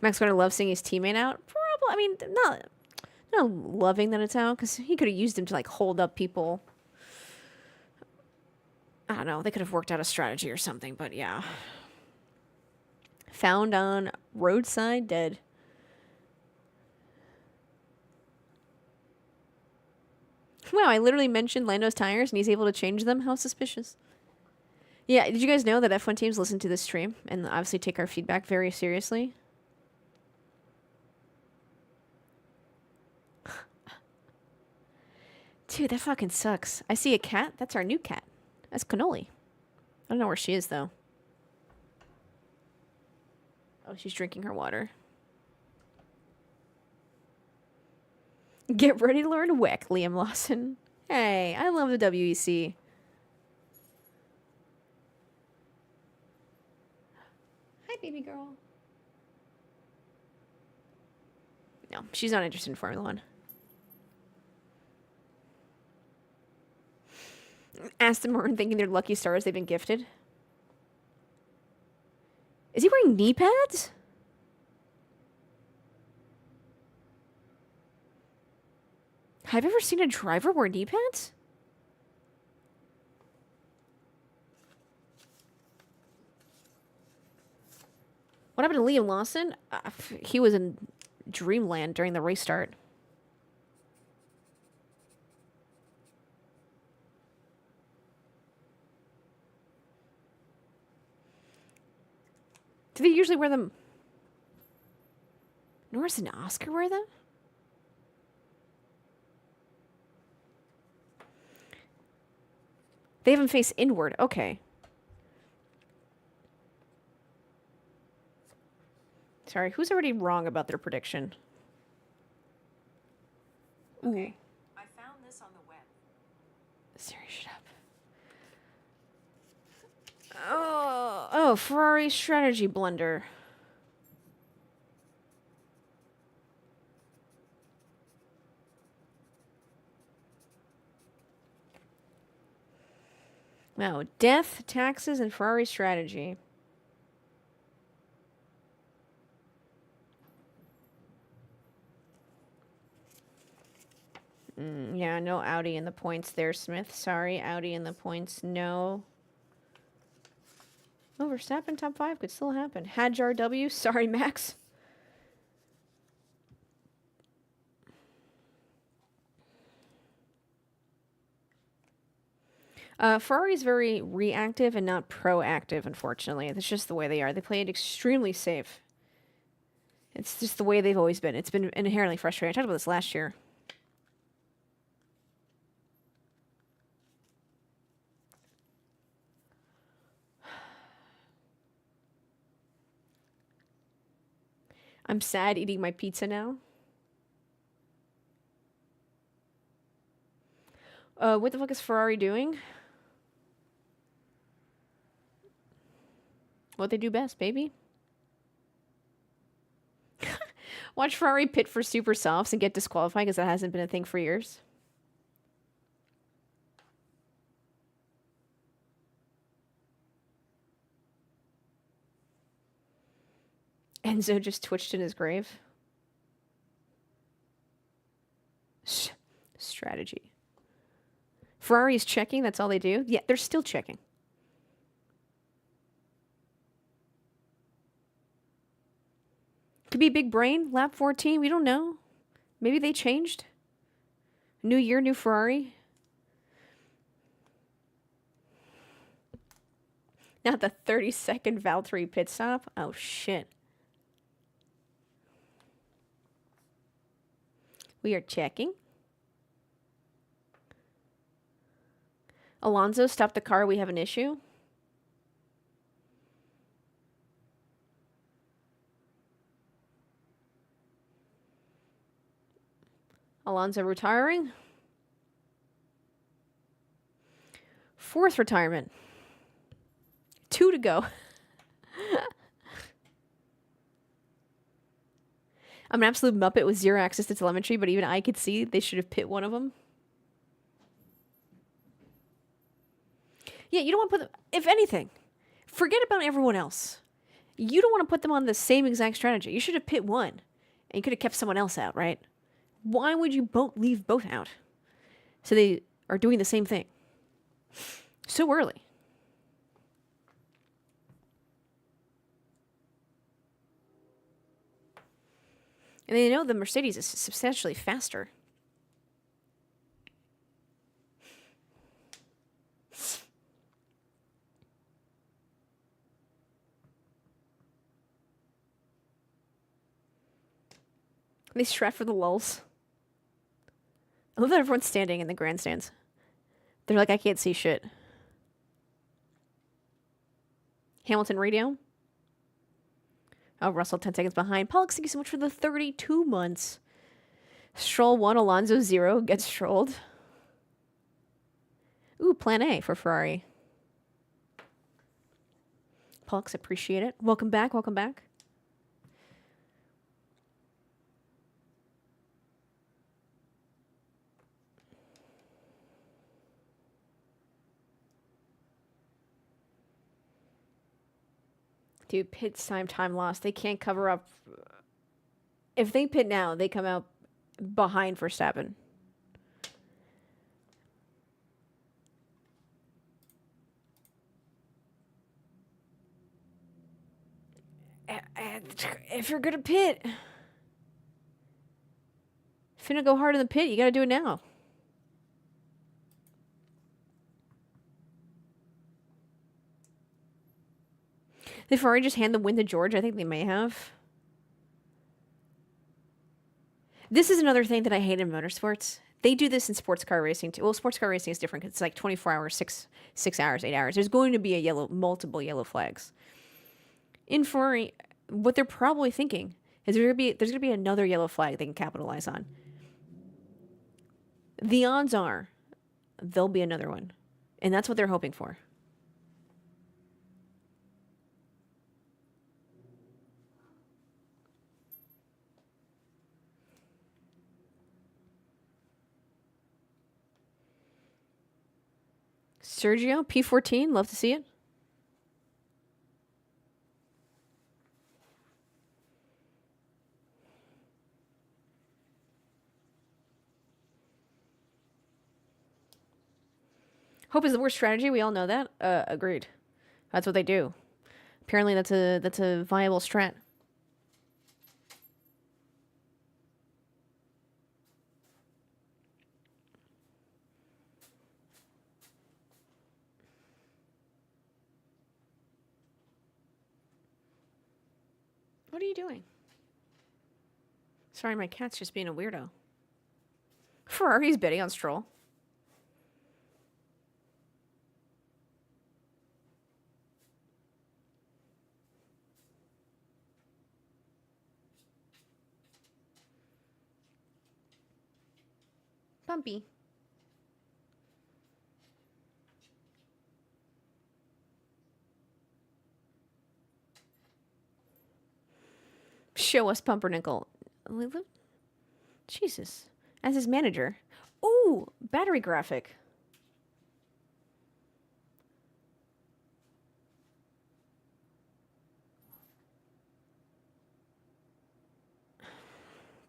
S1: Max gonna love seeing his teammate out. Probably. I mean, not loving that it's out because he could have used him to like hold up people. I don't know. They could have worked out a strategy or something, but yeah. Found on roadside dead. Wow, I literally mentioned Lando's tires and he's able to change them. How suspicious. Yeah, did you guys know that F1 teams listen to this stream and obviously take our feedback very seriously? Dude, that fucking sucks. I see a cat. That's our new cat. That's Cannoli. I don't know where she is, though. Oh, she's drinking her water. Get ready to learn WEC, Liam Lawson. Hey, I love the WEC. Hi, baby girl. No, she's not interested in Formula One. Aston Martin thinking they're lucky stars they've been gifted. Is he wearing knee pads? Have you ever seen a driver wear knee pads? What happened to Liam Lawson? He was in dreamland during the race start. Do they usually wear them? Norris and Oscar wear them? They have them face inward. Okay. Sorry, who's already wrong about their prediction?
S3: Okay. I found this on the web.
S1: Siri, shut up. Oh, Ferrari strategy blunder. Wow, death, taxes, and Ferrari strategy. Yeah, no Audi in the points there, Smith. Sorry, Audi in the points, no. Oh, Verstappen top 5 could still happen. Hadjar W, sorry, Max. Ferrari's very reactive and not proactive, unfortunately. That's just the way they are. They play it extremely safe. It's just the way they've always been. It's been inherently frustrating. I talked about this last year. I'm sad eating my pizza now. What the fuck is Ferrari doing? What they do best, baby. Watch Ferrari pit for super softs and get disqualified because that hasn't been a thing for years. Enzo just twitched in his grave. Strategy. Ferrari's checking, that's all they do? Yeah, they're still checking. Could be big brain, lap 14, we don't know. Maybe they changed. New year, new Ferrari. Not the 30-second Valtteri pit stop. Oh, shit. We are checking. Alonso, stop the car. We have an issue. Alonso retiring. 4th retirement. 2 to go. I'm an absolute muppet with 0 access to telemetry, but even I could see they should have pit one of them. Yeah, you don't want to put them... If anything, forget about everyone else. You don't want to put them on the same exact strategy. You should have pit one, and you could have kept someone else out, right? Why would you leave both out? So they are doing the same thing. So early. And they know the Mercedes is substantially faster. They strat for the lulls. I love that everyone's standing in the grandstands. They're like, I can't see shit. Hamilton radio. Oh, Russell 10 seconds behind. Pollux, thank you so much for the 32 months. Stroll 1, Alonso 0. Gets strolled. Ooh, plan A for Ferrari. Pollux, appreciate it. Welcome back, welcome back. Dude, pit time lost. They can't cover up. If they pit now, they come out behind Verstappen. If you're gonna pit, finna go hard in the pit, you gotta do it now. Did Ferrari just hand the win to George? I think they may have. This is another thing that I hate in motorsports. They do this in sports car racing too. Well, sports car racing is different because it's like 24 hours, 6 hours, 8 hours. There's going to be multiple yellow flags. In Ferrari, what they're probably thinking is there's gonna be another yellow flag they can capitalize on. The odds are there'll be another one, and that's what they're hoping for. Sergio, P14, love to see it. Hope is the worst strategy. We all know that. Agreed. That's what they do. Apparently, that's a viable strat. What are you doing? Sorry, my cat's just being a weirdo. Ferrari's bidding on Stroll. Bumpy. Show us Pumpernickel. Jesus. As his manager. Ooh, battery graphic.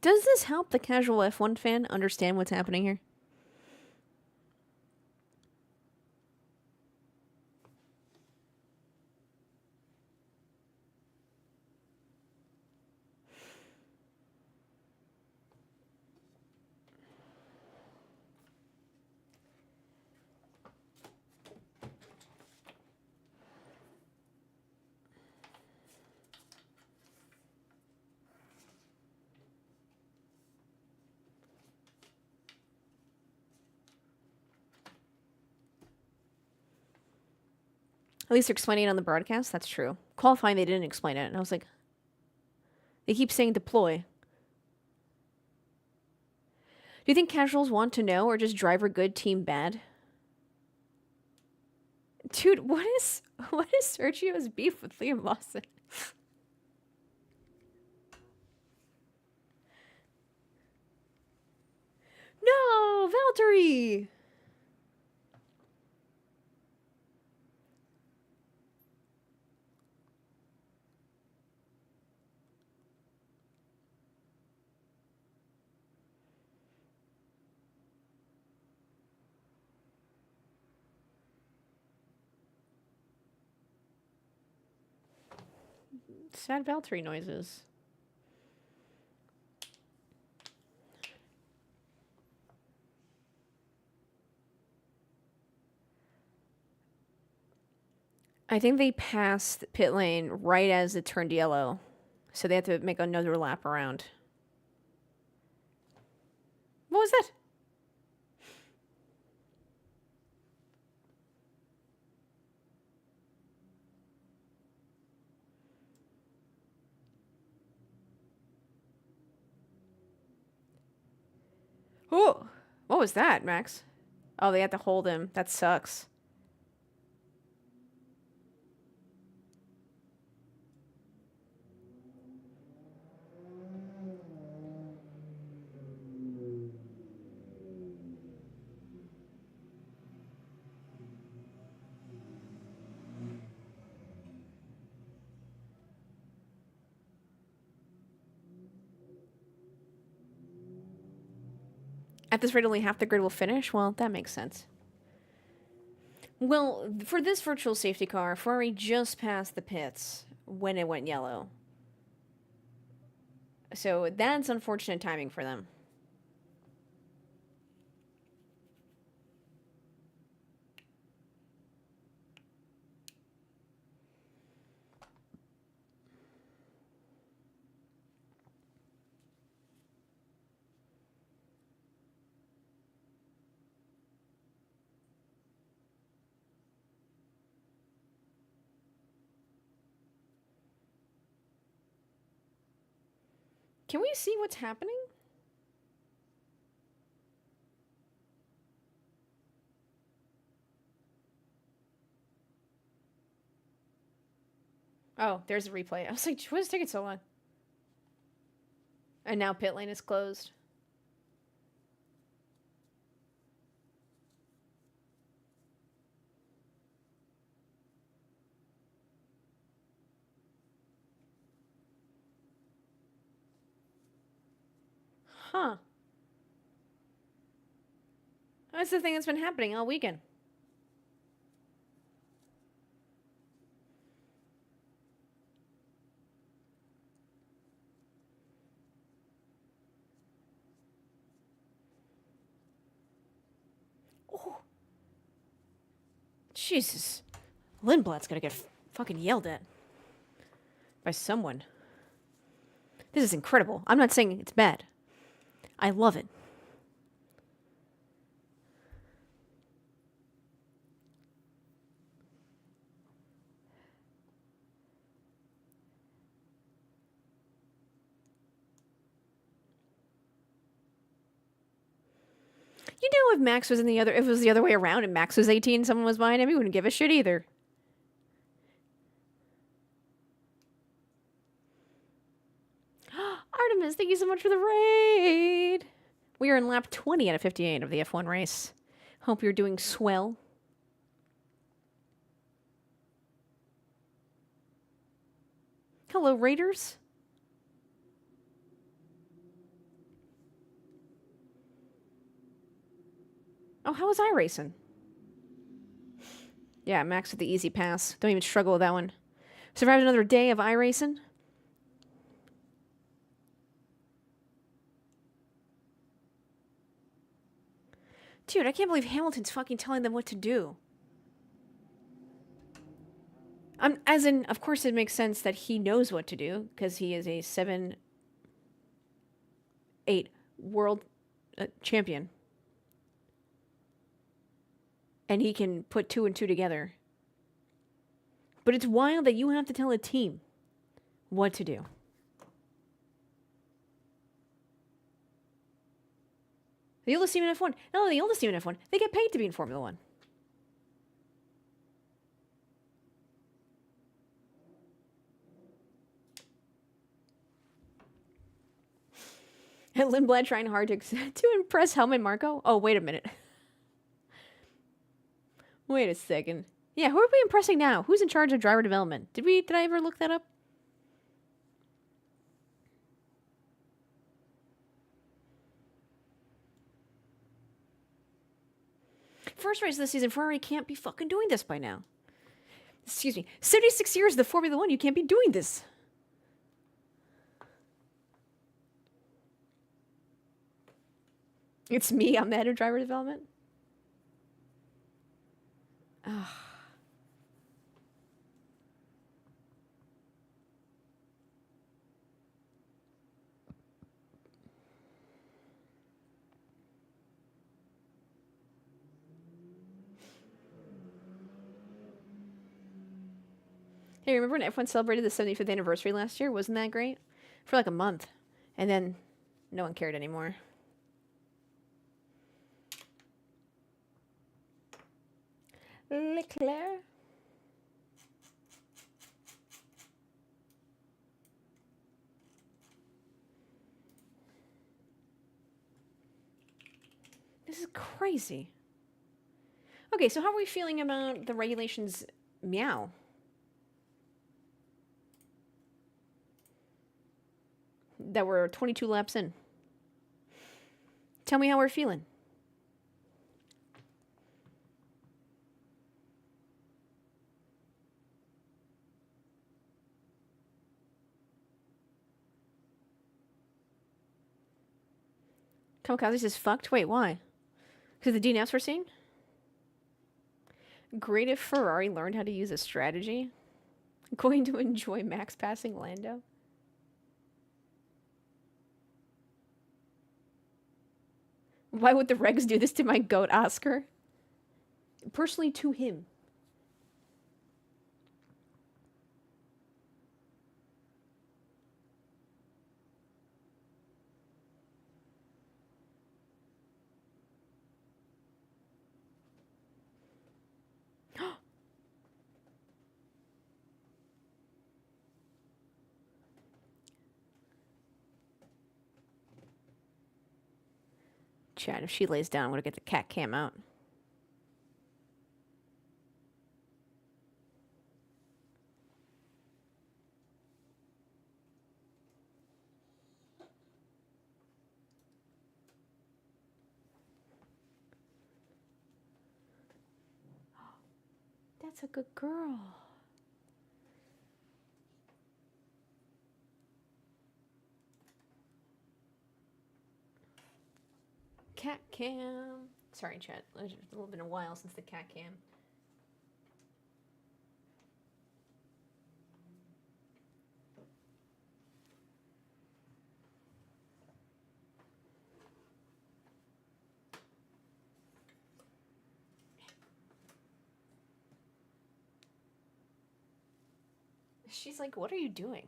S1: Does this help the casual F1 fan understand what's happening here? At least they're explaining it on the broadcast. That's true. Qualifying, they didn't explain it. And I was like, they keep saying deploy. Do you think casuals want to know or just driver good, team bad? Dude, what is Sergio's beef with Liam Lawson? No, Valtteri! Sad Valtteri noises. I think they passed the pit lane right as it turned yellow. So they have to make another lap around. What was that? Oh, what was that, Max? Oh, they had to hold him. That sucks. At this rate, only half the grid will finish? Well, that makes sense. Well, for this virtual safety car, Ferrari just passed the pits when it went yellow. So that's unfortunate timing for them. Can we see what's happening? Oh, there's a replay. I was like, what is taking so long? And now pit lane is closed. Huh. That's the thing that's been happening all weekend. Oh. Jesus. Lindblad's gonna get fucking yelled at. By someone. This is incredible. I'm not saying it's bad. I love it. You know, if Max was in the other, if it was the other way around and Max was 18 and someone was behind him, he wouldn't give a shit either. Artemis, thank you so much for the raid. We are in lap 20 out of 58 of the F1 race. Hope you're doing swell. Hello, Raiders. Oh, how was I racing? Yeah, Max with the easy pass. Don't even struggle with that one. Survived another day of iRacing. Dude, I can't believe Hamilton's fucking telling them what to do. As in, of course it makes sense that he knows what to do, because he is a 7-8 world champion. And he can put 2 and 2 together. But it's wild that you have to tell a team what to do. The oldest team in F1. No, the oldest team in F1. They get paid to be in Formula 1. And Lindblad trying hard to impress Helmut Marko. Oh, wait a minute. Wait a second. Yeah, who are we impressing now? Who's in charge of driver development? Did I ever look that up? First race of the season, Ferrari can't be fucking doing this by now. Excuse me. 76 years of the Formula 1, you can't be doing this. It's me, I'm the head of driver development. Ugh. Hey, remember when F1 celebrated the 75th anniversary last year? Wasn't that great? For like a month. And then no one cared anymore. Leclerc. This is crazy. Okay, so how are we feeling about the regulations meow? That we're 22 laps in. Tell me how we're feeling. Kamikaze says fucked. Wait, why? Because the DNFs we're seeing? Great if Ferrari learned how to use a strategy. Going to enjoy Max passing Lando. Why would the regs do this to my goat, Oscar? Personally, to him. Chad, if she lays down, I'm going to get the cat cam out. That's a good girl. Cat cam. Sorry, chat. It's a little been a while since the cat cam. She's like, what are you doing?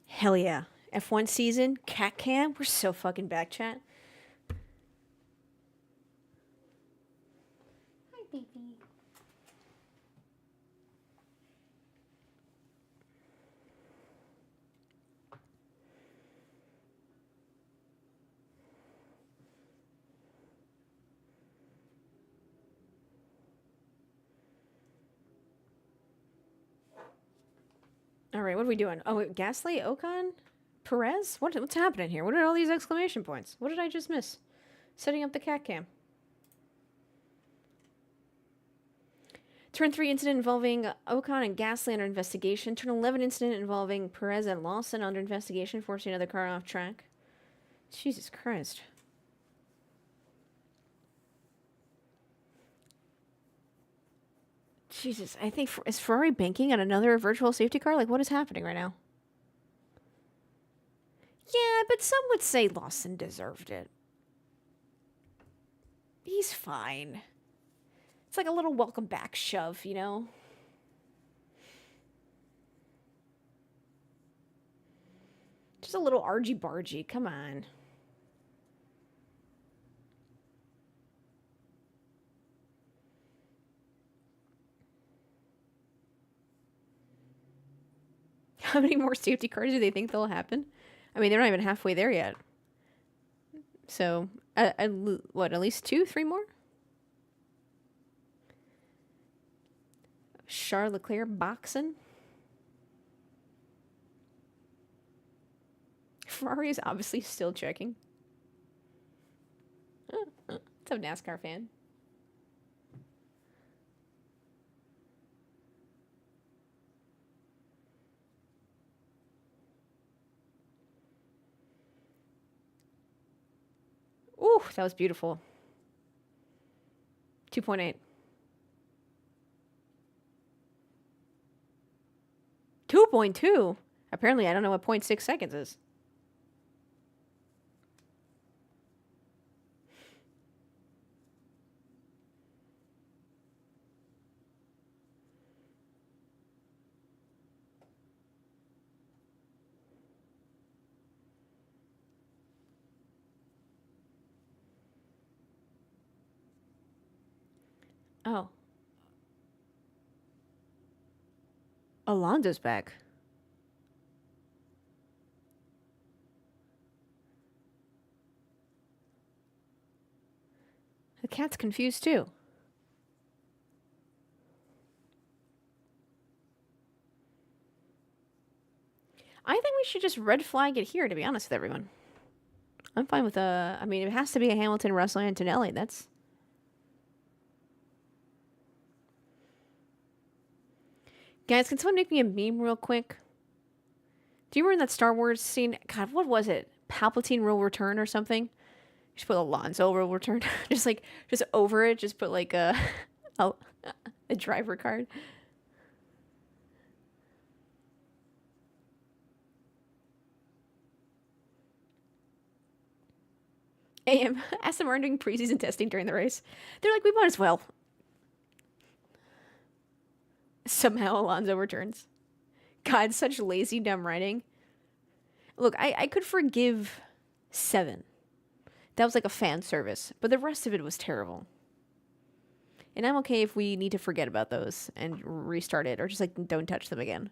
S1: Hell yeah. F1 season, cat cam. We're so fucking back, chat. Hi, baby. All right, what are we doing? Oh, wait, Gasly, Ocon, Perez? What's happening here? What are all these exclamation points? What did I just miss? Setting up the cat cam. Turn 3 incident involving Ocon and Gasly under investigation. Turn 11 incident involving Perez and Lawson under investigation, forcing another car off track. Jesus Christ. Jesus, I think, is Ferrari banking on another virtual safety car? Like, what is happening right now? Yeah, but some would say Lawson deserved it. He's fine. It's like a little welcome back shove, you know? Just a little argy-bargy, come on. How many more safety cars do they think they'll happen? I mean, they're not even halfway there yet. So, what, at least 2, 3 more? Charles Leclerc boxing. Ferrari is obviously still checking. What's up, NASCAR fan? Ooh, that was beautiful. 2.8. 2.2? Apparently, I don't know what 0.6 seconds is. Alonso's back. The cat's confused too. I think we should just red flag it here, to be honest with everyone. I'm fine with I mean, it has to be a Hamilton, Russell, Antonelli. That's... Guys, can someone make me a meme real quick? Do you remember that Star Wars scene? God, what was it? Palpatine will return or something? Just put Alonso will return. just over it, just put like a driver card. AM, Aston Martin doing preseason testing during the race. They're like, we might as well. Somehow Alonso returns. God, such lazy, dumb writing. Look, I could forgive 7. That was like a fan service, but the rest of it was terrible. And I'm okay if we need to forget about those and restart it, or just like don't touch them again.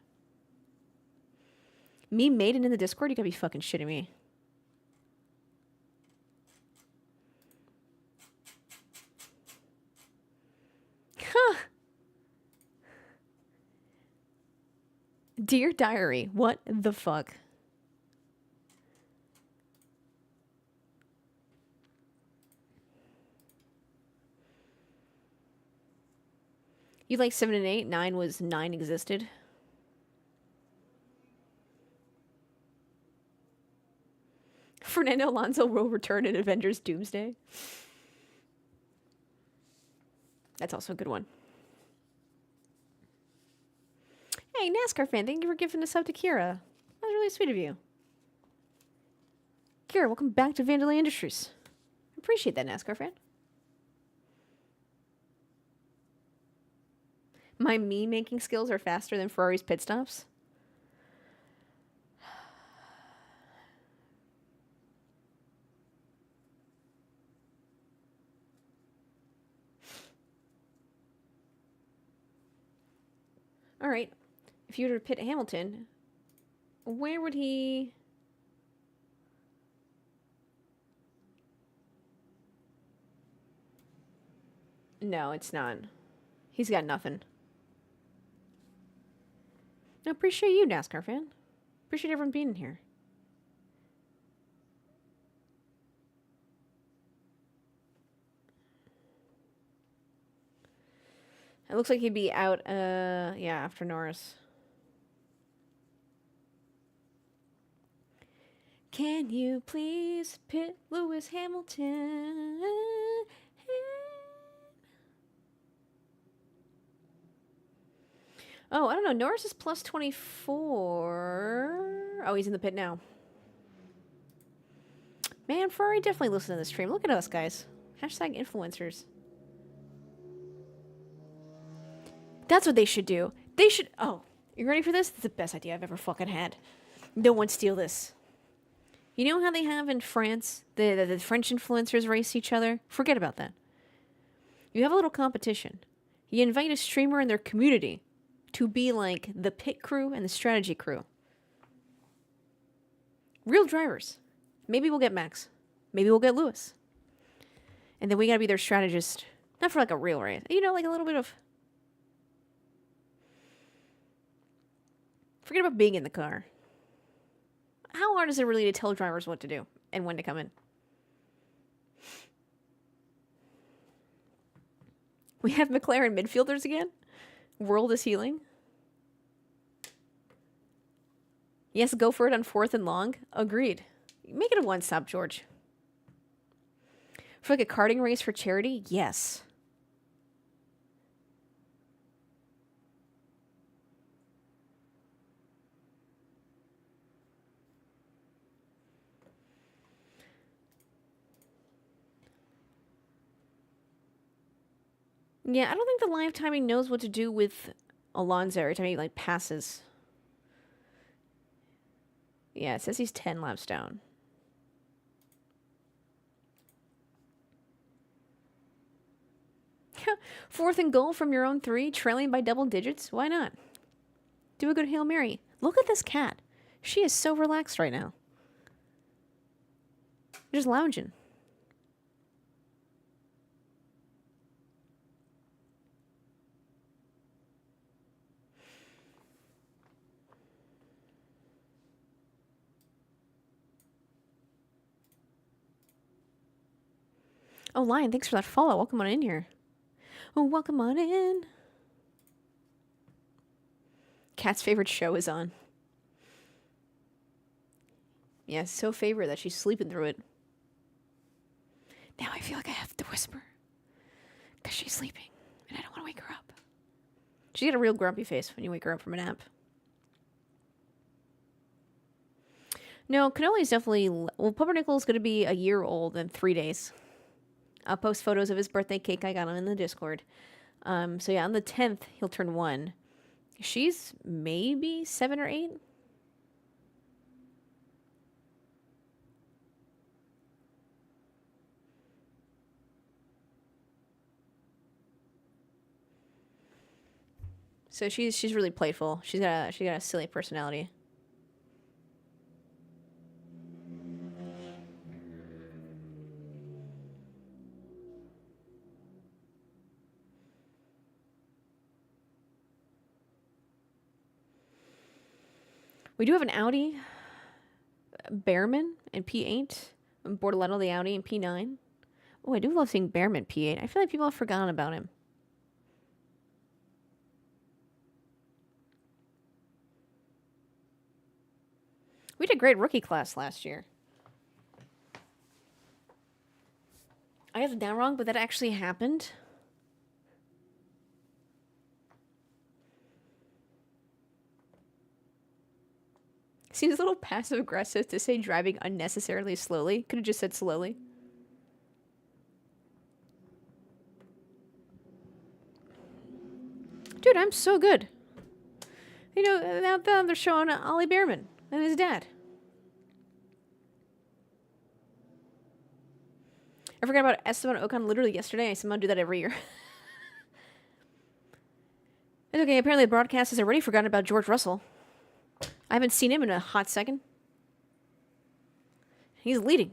S1: Me maiden in the Discord? You gotta be fucking shitting me. Huh. Dear Diary, what the fuck? You like 7 and 8? 9 was 9 existed. Fernando Alonso will return in Avengers Doomsday. That's also a good one. Hey, NASCAR fan, thank you for giving us up to Kira. That was really sweet of you. Kira, welcome back to AshVandelay Industries. Appreciate that, NASCAR fan. My meme-making skills are faster than Ferrari's pit stops. All right. If you were to pit Hamilton, where would he... No, it's not. He's got nothing. I appreciate you, NASCAR fan. Appreciate everyone being here. It looks like he'd be out, yeah, after Norris. Can you please pit Lewis Hamilton? Oh, I don't know. Norris is plus 24. Oh, he's in the pit now. Man, Ferrari definitely listen to this stream. Look at us, guys. Hashtag influencers. That's what they should do. They should... Oh, you ready for this? It's the best idea I've ever fucking had. No one steal this. You know how they have in France, the French influencers race each other? Forget about that. You have a little competition. You invite a streamer in their community to be like the pit crew and the strategy crew. Real drivers. Maybe we'll get Max. Maybe we'll get Lewis. And then we gotta be their strategist. Not for like a real race. You know, like a little bit of... Forget about being in the car. How hard is it really to tell drivers what to do and when to come in? We have McLaren midfielders again? World is healing. Yes, go for it on 4th and long. Agreed. Make it a one-stop, George. For like a karting race for charity? Yes. Yeah, I don't think the live timing knows what to do with Alonso every time he, like, passes. Yeah, it says he's 10 laps down. Fourth and goal from your own 3, trailing by double digits? Why not? Do a good Hail Mary. Look at this cat. She is so relaxed right now. Just lounging. Oh, Lion, thanks for that follow. Welcome on in here. Oh, welcome on in. Cat's favorite show is on. Yeah, it's so favorite that she's sleeping through it. Now I feel like I have to whisper. Because she's sleeping. And I don't want to wake her up. She got a real grumpy face when you wake her up from a nap. No, Cannoli is definitely... Well, Pumpernickel's going to be a year old in 3 days. I'll post photos of his birthday cake I got on in the Discord. So yeah, on the 10th, he'll turn 1. She's maybe 7 or 8. So she's really playful. She got a silly personality. We do have an Audi Bearman in P8. And Bordelletto the Audi in P9. Oh, I do love seeing Bearman P8. I feel like people have forgotten about him. We did a great rookie class last year. I have it down wrong, but that actually happened. Seems a little passive-aggressive to say driving unnecessarily slowly. Could have just said slowly. Dude, I'm so good. You know, now they're showing Ollie Bearman and his dad. I forgot about Esteban Ocon literally yesterday. I somehow do that every year. It's okay, apparently the broadcast has already forgotten about George Russell. I haven't seen him in a hot second. He's leading.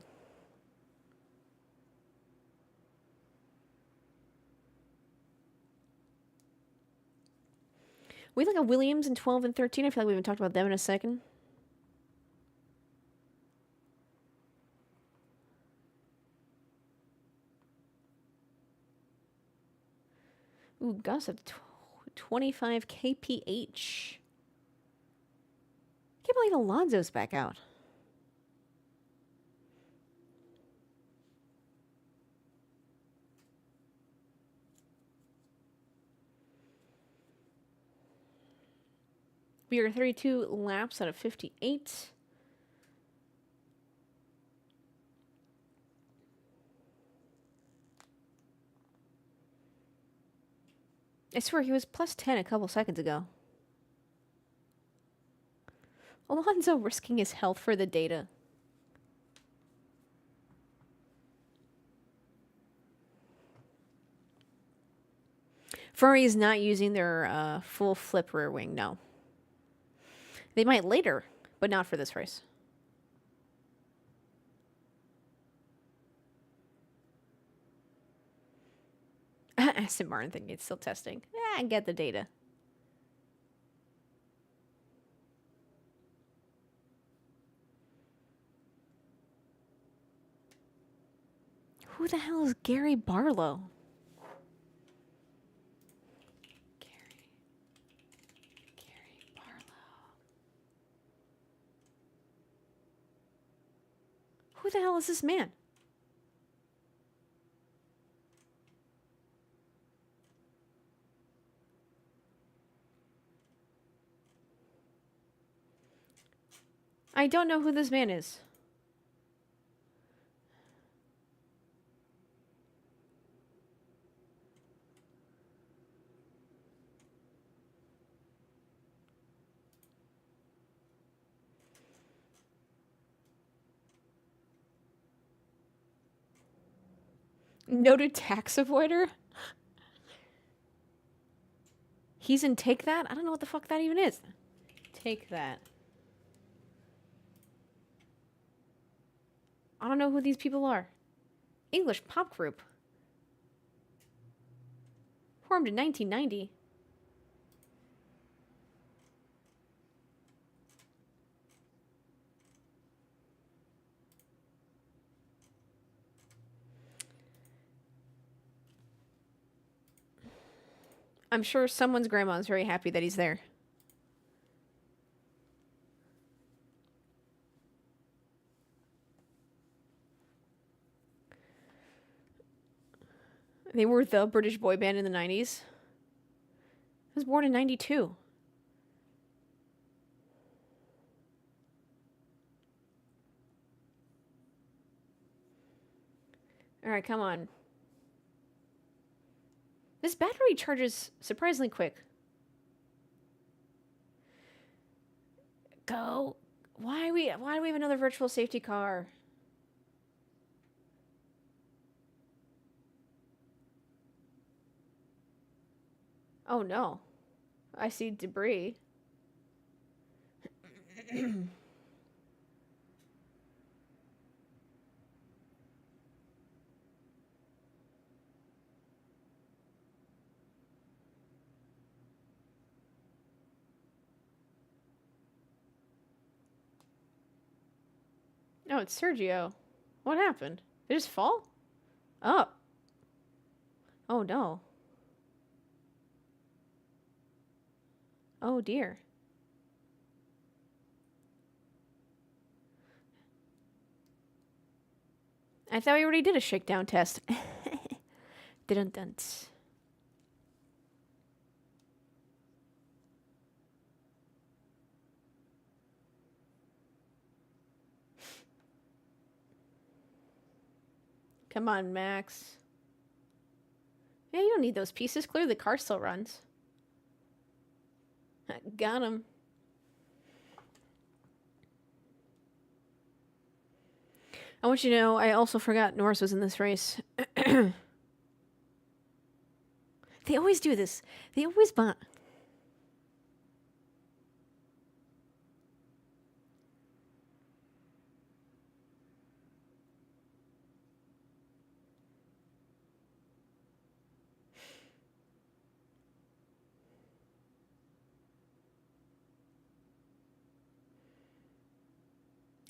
S1: We like a Williams in 12 and 13. I feel like we haven't talked about them in a second. Ooh, Gossip 25 kph. I can't believe Alonso's back out. We are 32 laps out of 58. I swear he was plus 10 a couple seconds ago. Alonso risking his health for the data. Ferrari is not using their full flip rear wing, no. They might later, but not for this race. Aston Martin thinking it's still testing. I get the data. Who the hell is Gary Barlow? Gary Barlow. Who the hell is this man? I don't know who this man is. Noted tax avoider? He's in Take That? I don't know what the fuck that even is. take that. I don't know who these people are. English pop group. Formed in 1990. I'm sure someone's grandma is very happy that he's there. They were the British boy band in the 90s. I was born in 92. Alright, come on. This battery charges surprisingly quick. Go. Why do we have another virtual safety car? Oh no. I see debris. No, it's Sergio. What happened? Did it just fall? Oh. Oh no. Oh dear. I thought we already did a shakedown test. Didn't. Come on, Max. Yeah, you don't need those pieces. Clearly the car still runs. Got him. I want you to know, I also forgot Norris was in this race. They always do this. They always bot.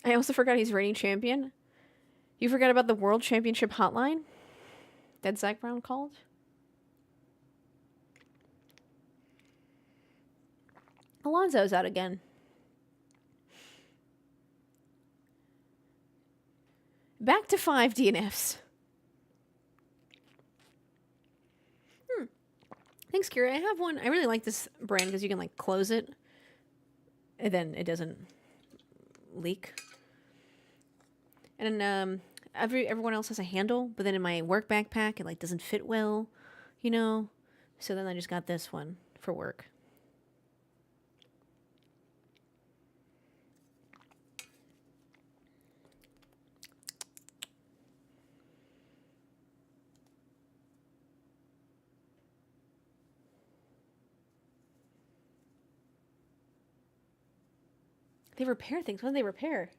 S1: I also forgot he's reigning champion. You forgot about the World Championship hotline that Zach Brown called? Alonso's out again. Back to 5 DNFs. Thanks, Kira. I have one. I really like this brand because you can like close it and then it doesn't leak. And then everyone else has a handle, but then in my work backpack it like doesn't fit well, you know. So then I just got this one for work. They repair things. What do they repair?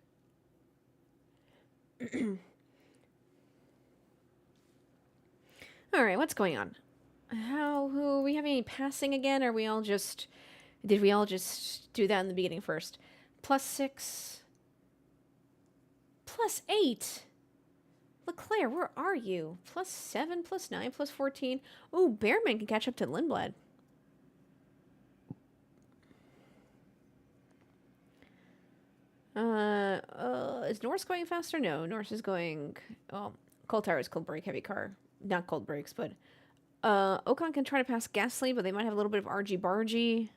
S1: All right, what's going on? Who, we have any passing again? Or did we all just do that in the beginning first? +6. +8. Leclerc, where are you? +7, +9, +14. Ooh, Bearman can catch up to Lindblad. Is Norris going faster? No, Norris is going... Oh, cold tires, cold brake, heavy car. Not cold brakes, but... Ocon can try to pass Gasly, but they might have a little bit of argy-bargy.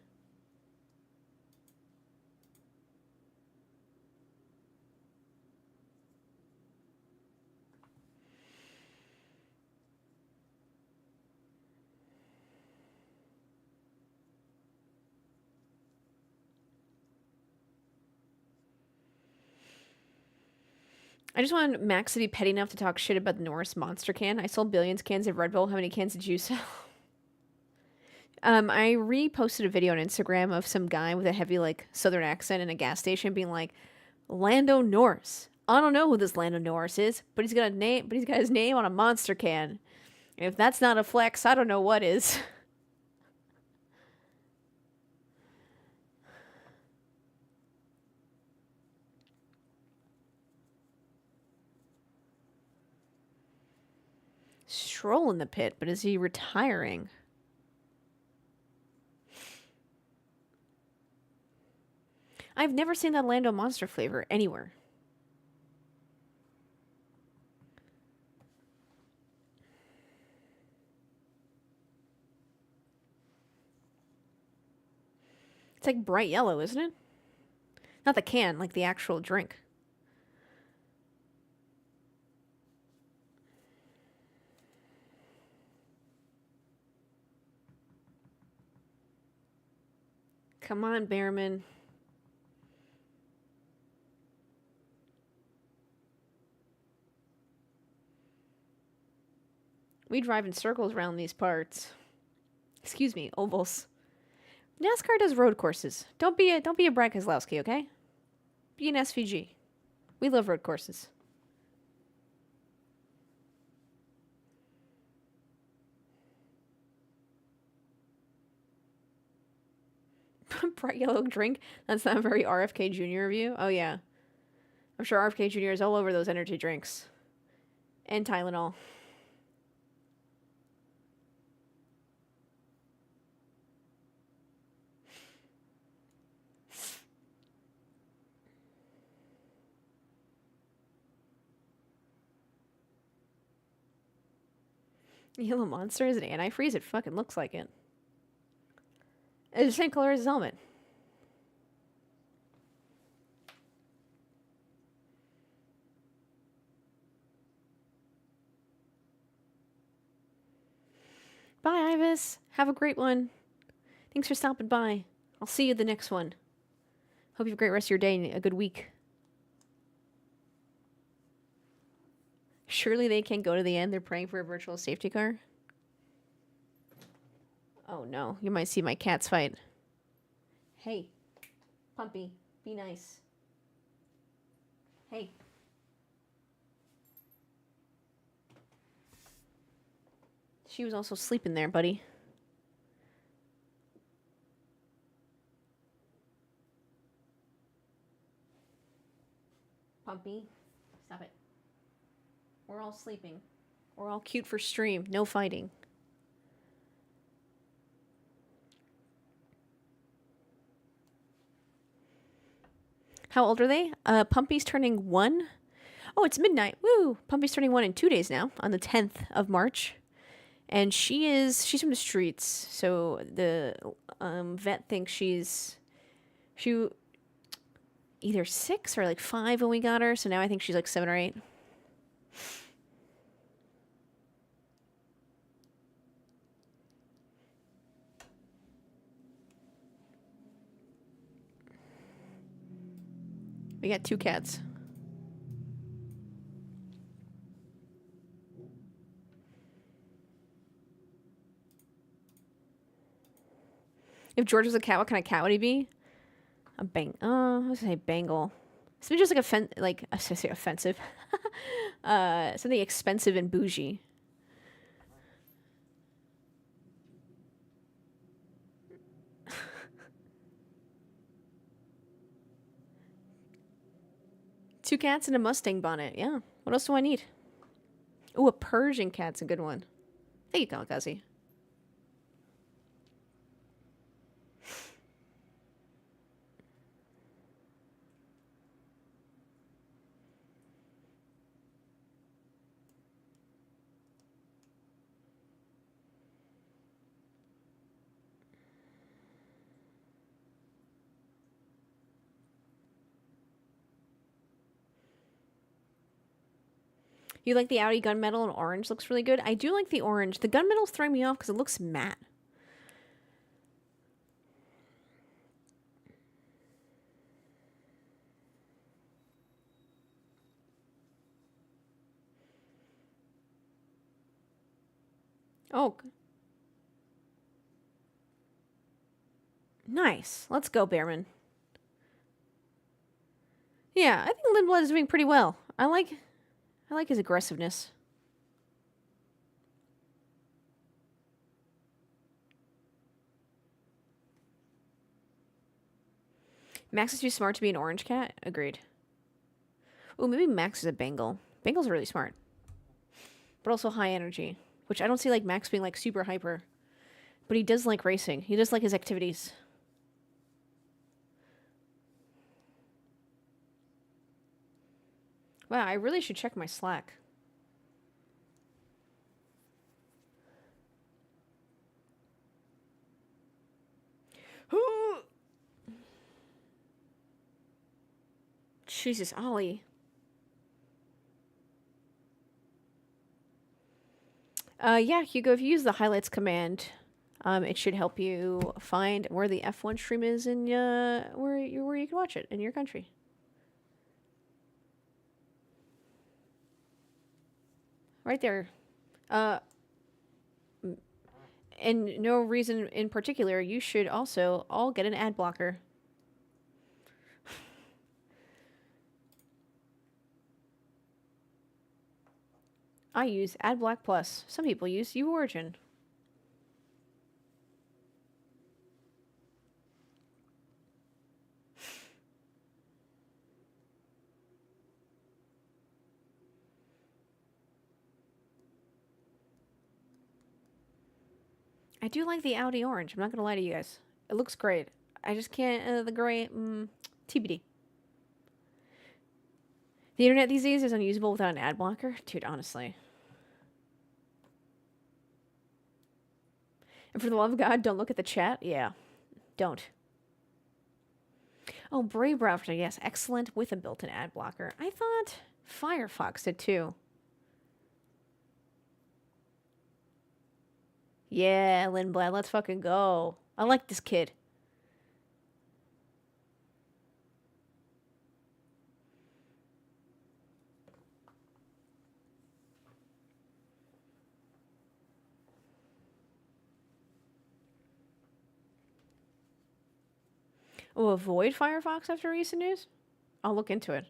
S1: I just want Max to be petty enough to talk shit about the Norris Monster can. I sold billions cans of Red Bull. How many cans did you sell? I reposted a video on Instagram of some guy with a heavy, like, southern accent in a gas station being like, Lando Norris. I don't know who this Lando Norris is, but he's got a name, but he's got his name on a monster can. If that's not a flex, I don't know what is. Stroll in the pit, but is he retiring? I've never seen that Lando Monster flavor anywhere. It's like bright yellow, isn't it? Not the can, like the actual drink. Come on, Behrman. We drive in circles around these parts. Excuse me, ovals. NASCAR does road courses. Don't be a Brad Keselowski, okay? Be an SVG. We love road courses. Bright yellow drink? That's not a very RFK Jr. of you. Oh, yeah. I'm sure RFK Jr. is all over those energy drinks. And Tylenol. Yellow Monster is an antifreeze? It fucking looks like it. It's the same color as his helmet. Bye, Ivis. Have a great one. Thanks for stopping by. I'll see you at the next one. Hope you have a great rest of your day and a good week. Surely they can't go to the end. They're praying for a virtual safety car. Oh no, you might see my cats fight. Hey, Pumpy, be nice. Hey. She was also sleeping there, buddy. Pumpy, stop it. We're all sleeping. We're all cute for stream. No fighting. How old are they? Pumpy's turning 1. Oh, it's midnight. Woo! Pumpy's turning 1 in 2 days now, on the 10th of March. And she's from the streets, so the vet thinks she either 6 or like 5 when we got her, so now I think she's like 7 or 8. We got 2 cats. If George was a cat, what kind of cat would he be? A I was gonna say Bengal. Something just like I say offensive. Something expensive and bougie. Two cats and a Mustang bonnet. Yeah. What else do I need? Ooh, a Persian cat's a good one. Thank you, Kamikaze. You like the Audi gunmetal and orange looks really good. I do like the orange. The gunmetal's throwing me off because it looks matte. Oh. Nice. Let's go, Bearman. Yeah, I think Lindblad is doing pretty well. I like his aggressiveness. Max is too smart to be an orange cat? Agreed. Oh, maybe Max is a Bengal. Bengals are really smart. But also high energy. Which I don't see like Max being like super hyper. But he does like racing. He does like his activities. Wow, I really should check my Slack. Jesus, Ollie. Yeah, Hugo, if you use the highlights command, it should help you find where the F1 stream is in where you can watch it in your country. Right there. And no reason in particular, you should also all get an ad blocker. I use AdBlock Plus. Some people use UOrigin. I do like the Audi orange. I'm not gonna lie to you guys. It looks great. I just can't. The gray, TBD. The internet these days is unusable without an ad blocker, dude. Honestly. And for the love of God, don't look at the chat. Yeah, don't. Oh, Brave Browser, yes, excellent with a built-in ad blocker. I thought Firefox did too. Yeah, Lindblad, let's fucking go. I like this kid. Oh, avoid Firefox after recent news? I'll look into it.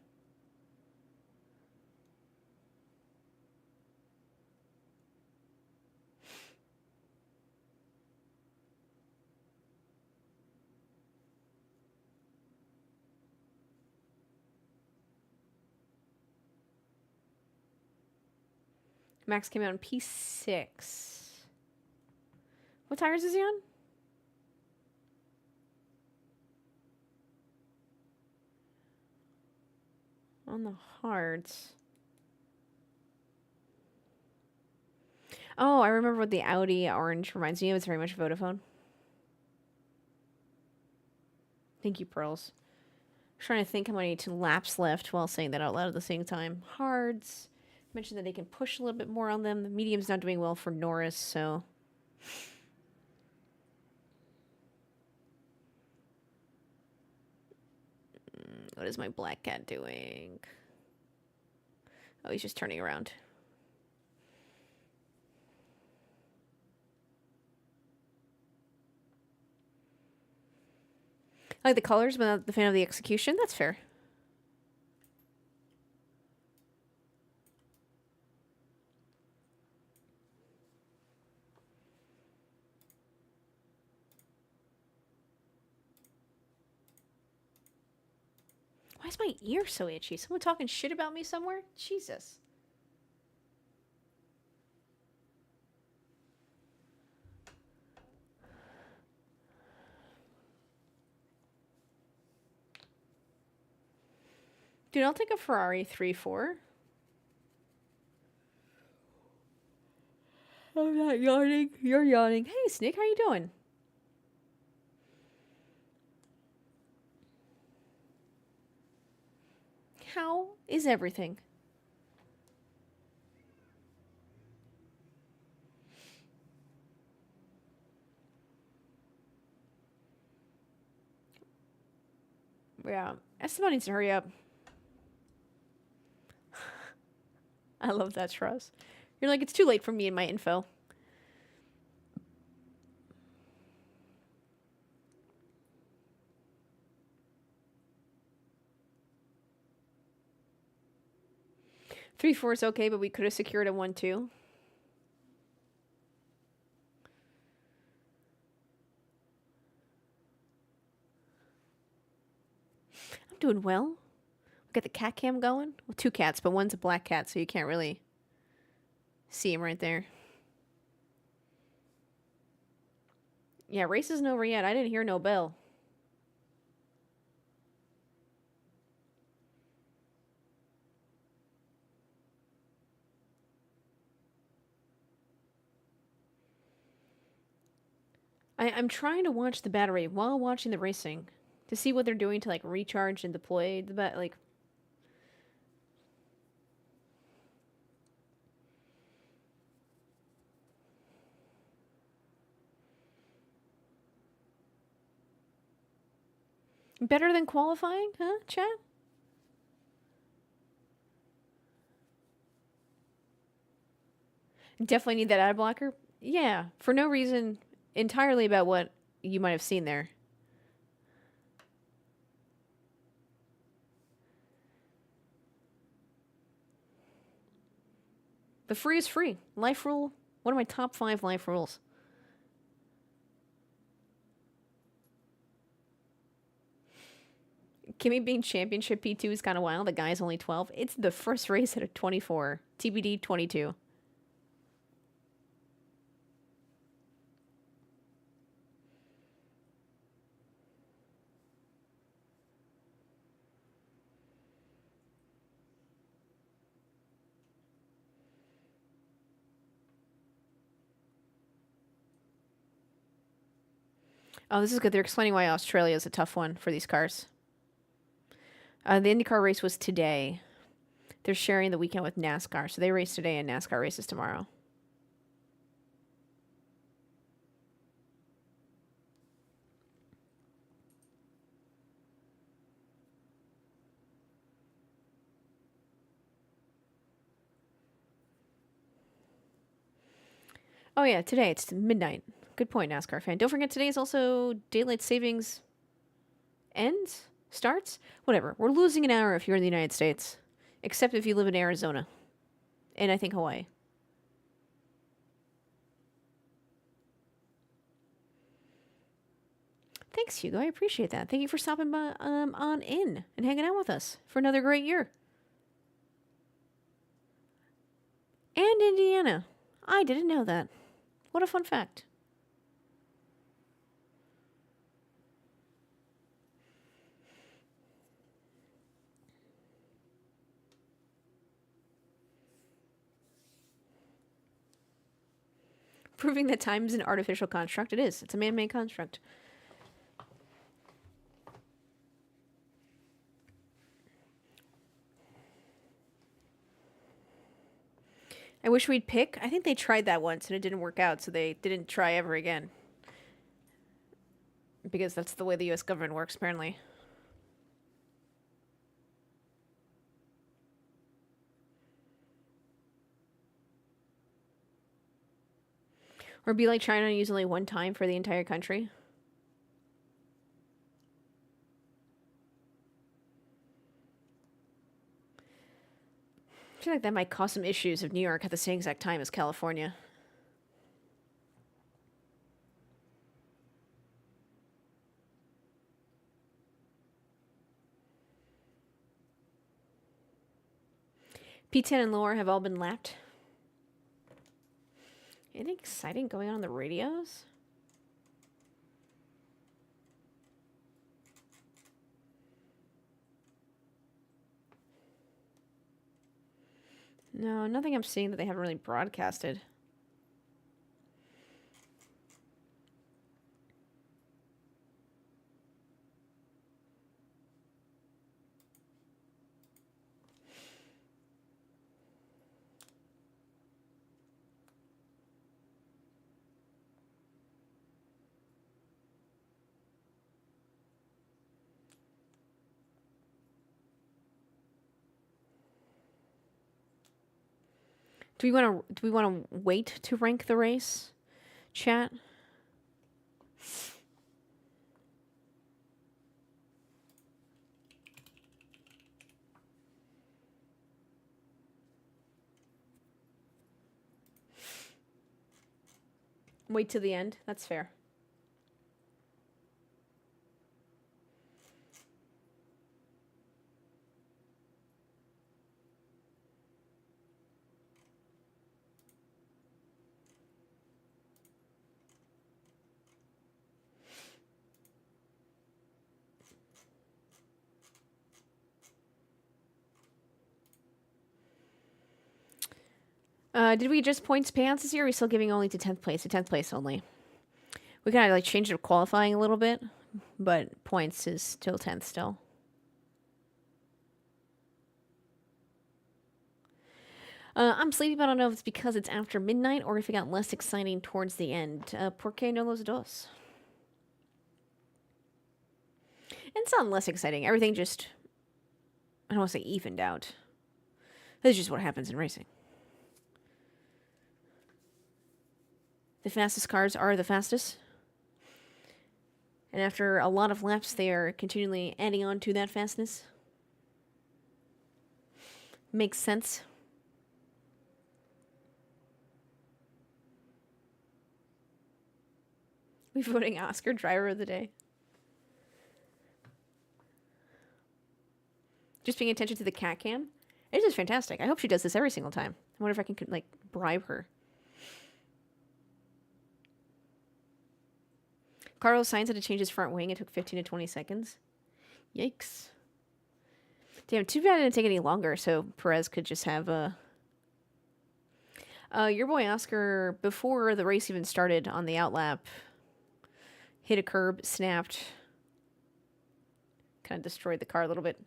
S1: Max came out in P6. What tires is he on? On the hards. Oh, I remember what the Audi orange reminds me of. It's very much Vodafone. Thank you, Pearls. I'm trying to think how many laps left while saying that out loud at the same time. Hards. Mentioned that they can push a little bit more on them. The medium's not doing well for Norris, so... What is my black cat doing? Oh, he's just turning around. I like the colors, but not the fan of the execution. That's fair. Why is my ear so itchy? Someone talking shit about me somewhere? Jesus. Dude, I'll take a Ferrari 3.4. I'm not yawning. You're yawning. Hey, Snick, how you doing? How is everything? Yeah, Esteban needs to hurry up. I love that, Truss. You're like, it's too late for me and my info. 3-4 is okay, but we could have secured a 1-2. I'm doing well. We got the cat cam going. Well, 2 cats, but one's a black cat, so you can't really see him right there. Yeah, race isn't over yet. I didn't hear no bell. I'm trying to watch the battery while watching the racing to see what they're doing to like recharge and deploy the like. Better than qualifying, huh, chat? Definitely need that ad blocker. Yeah, for no reason, entirely about what you might have seen there. The free is free. Life rule. One of my top 5 life rules. Kimmy being championship P2 is kind of wild. The guy's only 12. It's the first race at a 24. TBD 22. Oh, this is good. They're explaining why Australia is a tough one for these cars. The IndyCar race was today. They're sharing the weekend with NASCAR. So they race today and NASCAR races tomorrow. Oh, yeah, today. It's midnight. Good point, NASCAR fan. Don't forget, today is also daylight savings ends? Starts? Whatever. We're losing an hour if you're in the United States. Except if you live in Arizona. And I think Hawaii. Thanks, Hugo. I appreciate that. Thank you for stopping by, on in and hanging out with us for another great year. And Indiana. I didn't know that. What a fun fact. Proving that time is an artificial construct. It is. It's a man-made construct. I wish we'd pick. I think they tried that once and it didn't work out, so they didn't try ever again. Because that's the way the U.S. government works, apparently. Or be like China and use only one time for the entire country. I feel like that might cause some issues if New York had the same exact time as California. P10 and lower have all been lapped. Anything exciting going on the radios? No, nothing I'm seeing that they haven't really broadcasted. Do we want to wait to rank the race? Chat. Wait till the end. That's fair. Did we adjust points payouts this year? Or are we still giving only to 10th place? To 10th place only. We kind of like changed it qualifying a little bit, but points is still 10th still. I'm sleepy, but I don't know if it's because it's after midnight or if it got less exciting towards the end. ¿Por qué no los dos? And it's not less exciting. Everything just, I don't want to say evened out. That's just what happens in racing. The fastest cars are the fastest. And after a lot of laps, they are continually adding on to that fastness. Makes sense. We voting Oscar driver of the day. Just paying attention to the cat cam. It is fantastic. I hope she does this every single time. I wonder if I can like bribe her. Carlos Sainz had to change his front wing. It took 15 to 20 seconds. Yikes. Damn, too bad it didn't take any longer, so Perez could just have your boy Oscar, before the race even started on the outlap, hit a curb, snapped, kind of destroyed the car a little bit.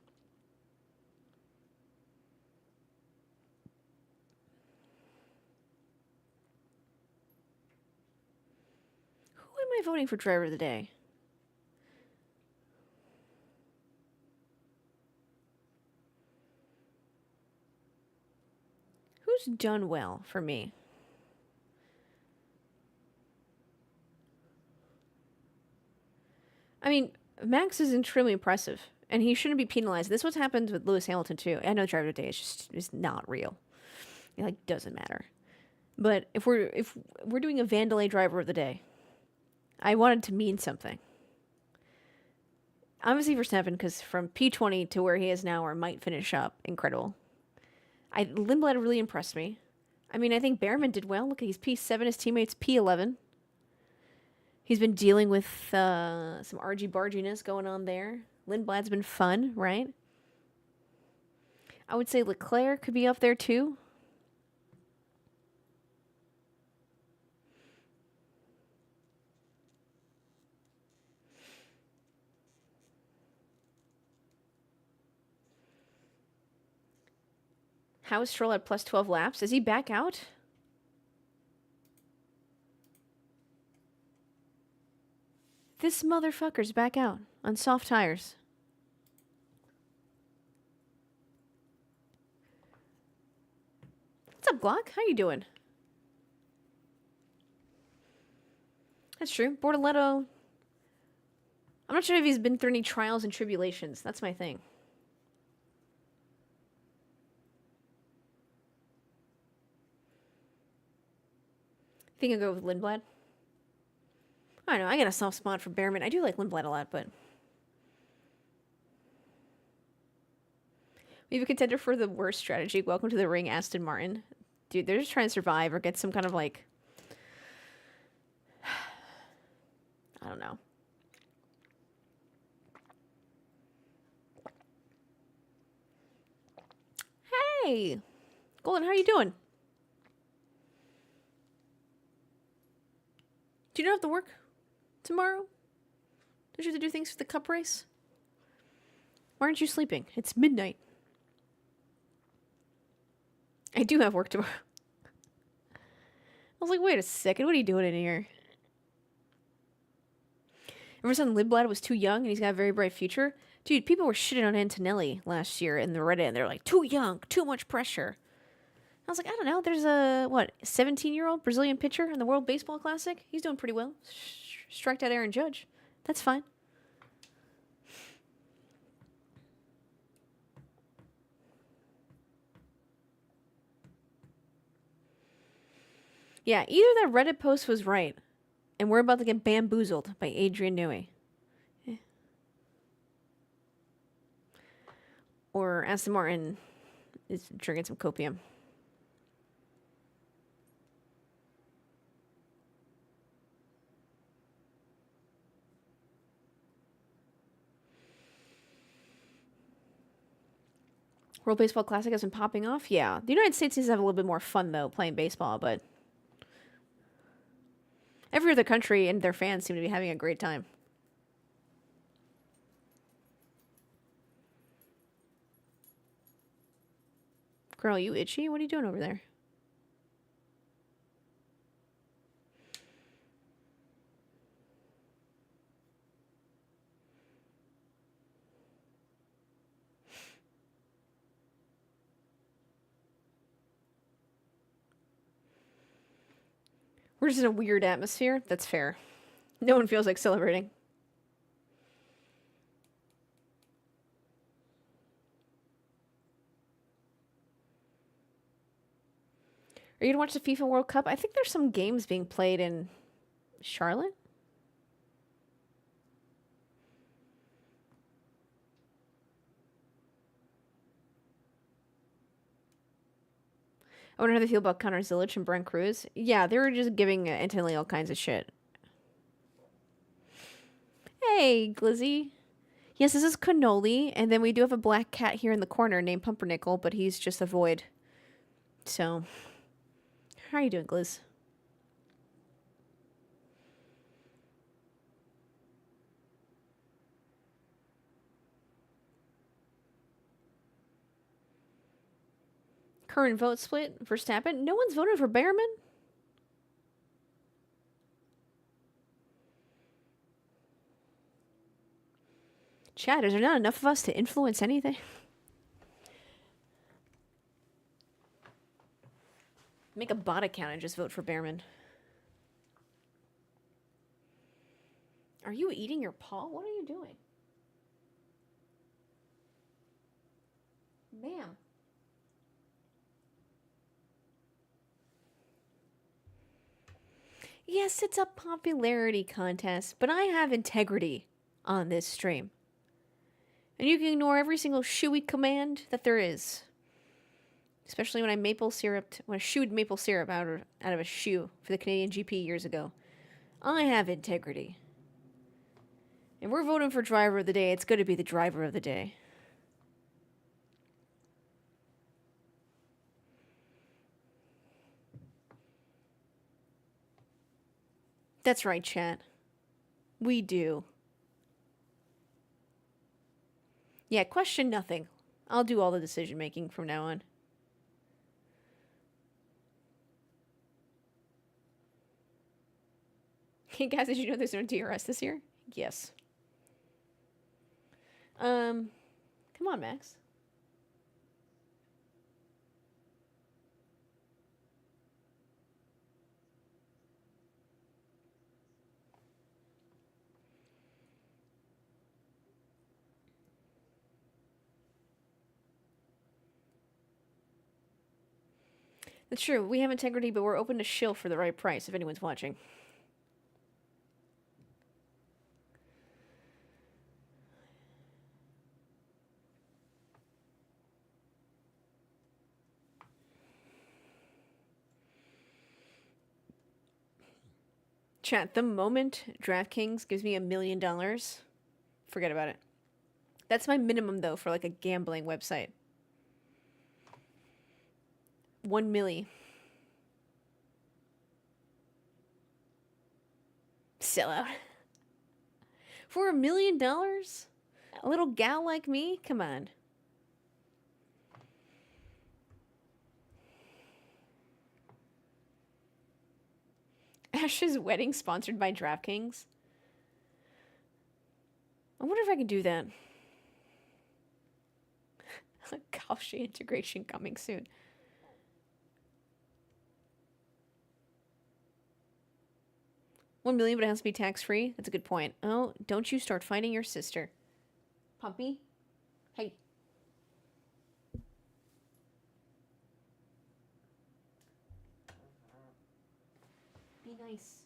S1: Who am I voting for driver of the day? Who's done well for me? I mean, Max is extremely impressive, and he shouldn't be penalized. This is what happened with Lewis Hamilton too. I know driver of the day is not real. It like doesn't matter. But if we're doing a Vandelay driver of the day, I want it to mean something. Obviously Verstappen, because from P20 to where he is now, or might finish up, incredible. Lindblad really impressed me. I mean, I think Behrman did well. Look, he's P7, his teammate's P11. He's been dealing with some argy-barginess going on there. Lindblad's been fun, right? I would say Leclerc could be up there too. How is Stroll at plus 12 laps? Is he back out? This motherfucker's back out on soft tires. What's up, Glock? How you doing? That's true. Bortoletto. I'm not sure if he's been through any trials and tribulations. That's my thing. I think I'll go with Lindblad. I don't know. I got a soft spot for Behrman. I do like Lindblad a lot, but we have a contender for the worst strategy. Welcome to the ring, Aston Martin. Dude, they're just trying to survive or get some kind of like, I don't know. Hey, Golden, how you doing? Do you not have to work tomorrow? Don't you have to do things for the cup race? Why aren't you sleeping? It's midnight. I do have work tomorrow. I was like, wait a second, what are you doing in here? Ever since Lindblad was too young and he's got a very bright future. Dude, people were shitting on Antonelli last year in the Reddit, and they're like, too young, too much pressure. I was like, I don't know. There's a, 17-year-old Brazilian pitcher in the World Baseball Classic. He's doing pretty well. Striked out Aaron Judge. That's fine. Yeah, either that Reddit post was right, And we're about to get bamboozled by Adrian Newey. Or Aston Martin is drinking some copium. World Baseball Classic has been popping off? Yeah. The United States needs to have a little bit more fun, though, playing baseball, but every other country and their fans seem to be having a great time. Girl, you itchy? What are you doing over there? We're just in a weird atmosphere. That's fair. No one feels like celebrating. Are you going to watch the FIFA World Cup? I think there's some games being played in Charlotte. I wonder how they feel about Connor Zilic and Brent Cruz. Yeah, they were just giving Antonelli all kinds of shit. Hey, Glizzy. Yes, this is Cannoli, and then we do have a black cat here in the corner named Pumpernickel, but he's just a void. So, how are you doing, Gliz? Current vote split for Verstappen. No one's voted for Behrman? Chad, is there not enough of us to influence anything? Make a bot account and just vote for Behrman. Are you eating your paw? What are you doing? Ma'am. Yes, it's a popularity contest, but I have integrity on this stream. And you can ignore every single shooey command that there is. Especially when I shooed maple syrup out of a shoe for the Canadian GP years ago. I have integrity. And we're voting for driver of the day. It's going to be the driver of the day. That's right, chat. We do. Yeah, question nothing. I'll do all the decision making from now on. Hey guys, did you know there's no DRS this year? Yes. Come on, Max. That's true. We have integrity, but we're open to shill for the right price if anyone's watching. Chat, the moment DraftKings gives me $1 million, forget about it. That's my minimum, though, for like a gambling website. 1 milli. Sell out. For $1 million? A little gal like me? Come on. Ash's wedding sponsored by DraftKings. I wonder if I can do that. Kalshi integration coming soon. $1 million, but it has to be tax-free? That's a good point. Oh, don't you start fighting your sister. Pumpy? Hey. Be nice.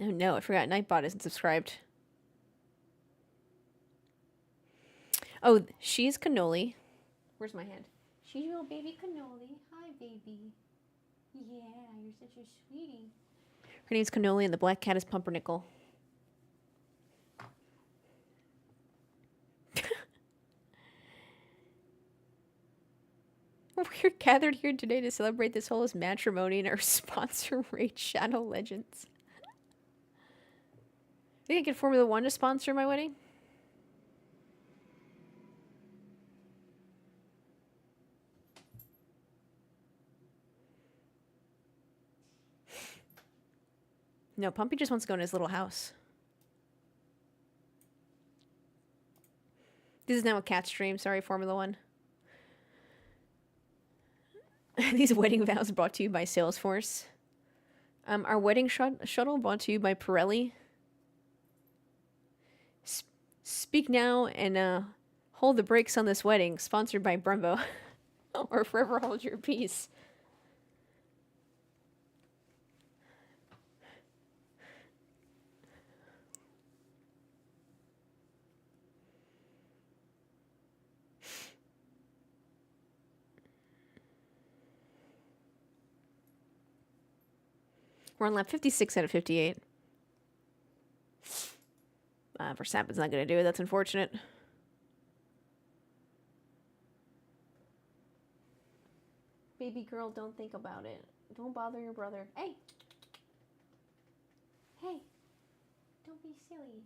S1: Oh no, I forgot Nightbot isn't subscribed. Oh, she's Cannoli. Where's my hand? She's your baby Cannoli. Hi, baby. Yeah, you're such a sweetie. Her name's Cannoli and the black cat is Pumpernickel. We're gathered here today to celebrate this whole matrimony and our sponsor, Raid Shadow Legends. Think I get Formula One to sponsor my wedding? No, Pumpy just wants to go in his little house. This is now a cat stream. Sorry, Formula One. These wedding vows brought to you by Salesforce. Our wedding shuttle brought to you by Pirelli. Speak now and hold the brakes on this wedding. Sponsored by Brembo. Or forever hold your peace. We're on lap 56 out of 58. Verstappen's not going to do it. That's unfortunate. Baby girl, don't think about it. Don't bother your brother. Hey! Hey! Don't be silly.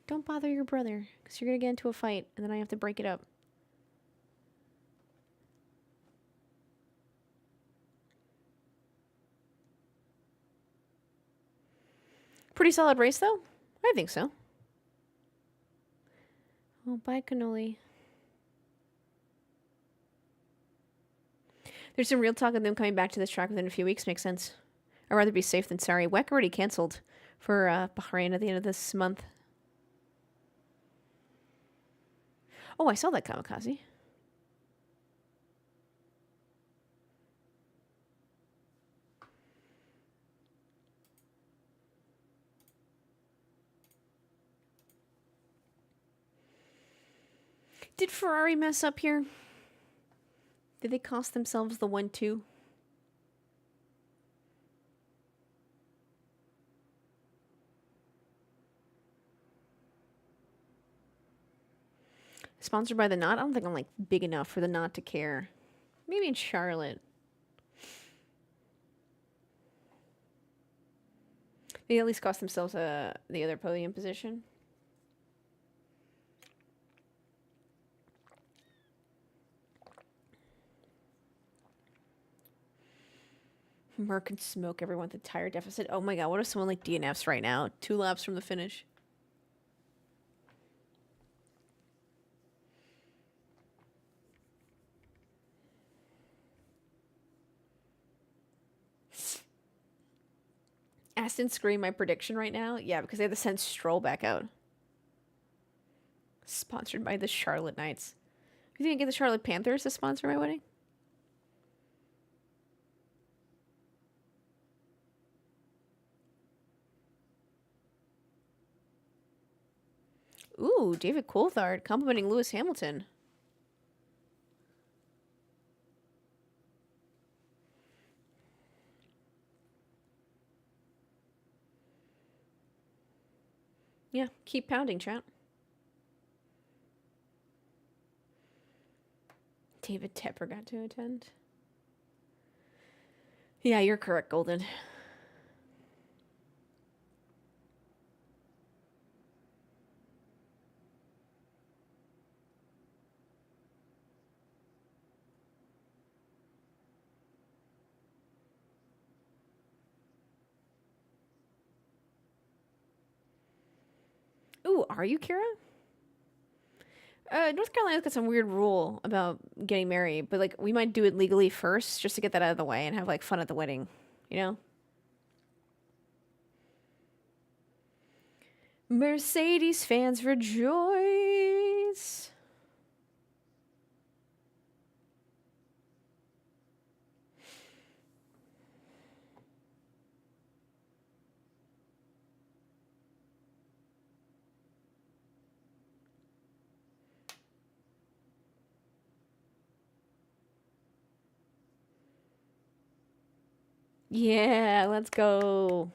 S1: Don't bother your brother, because you're going to get into a fight, and then I have to break it up. Pretty solid race, though. I think so. Oh, bye, Cannoli. There's some real talk of them coming back to this track within a few weeks. Makes sense. I'd rather be safe than sorry. WEC already canceled for Bahrain at the end of this month. Oh, I saw that kamikaze. Did Ferrari mess up here? Did they cost themselves the 1-2? Sponsored by the Knot? I don't think I'm like big enough for the Knot to care. Maybe in Charlotte. They at least cost themselves the other podium position. Merc can smoke everyone with a tire deficit. Oh my god, what if someone like DNFs right now? 2 laps from the finish. Aston scream my prediction right now? Yeah, because they have to send Stroll back out. Sponsored by the Charlotte Knights. You think I get the Charlotte Panthers to sponsor my wedding? Ooh, David Coulthard complimenting Lewis Hamilton. Yeah, keep pounding, chat. David Tepper got to attend. Yeah, you're correct, Golden. Ooh, are you, Kira? North Carolina's got some weird rule about getting married, but like we might do it legally first just to get that out of the way and have like fun at the wedding, you know? Mercedes fans rejoice. Yeah, let's go.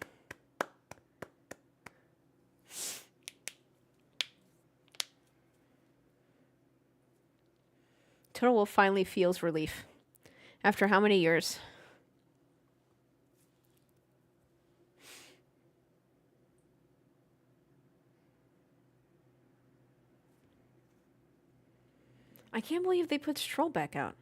S1: Total Wolf finally feels relief. After how many years? I can't believe they put Stroll back out.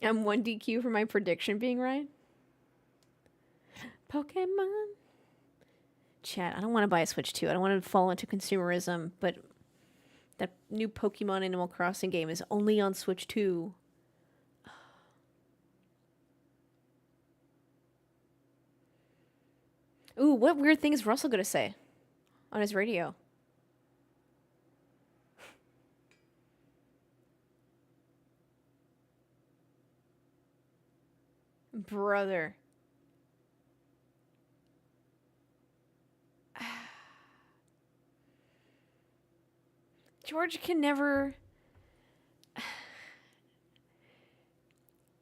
S1: I'm 1 DQ for my prediction being right. Pokemon. Chat, I don't want to buy a Switch 2. I don't want to fall into consumerism, but that new Pokemon Animal Crossing game is only on Switch 2. Ooh, what weird thing is Russell going to say on his radio? Brother. George can never...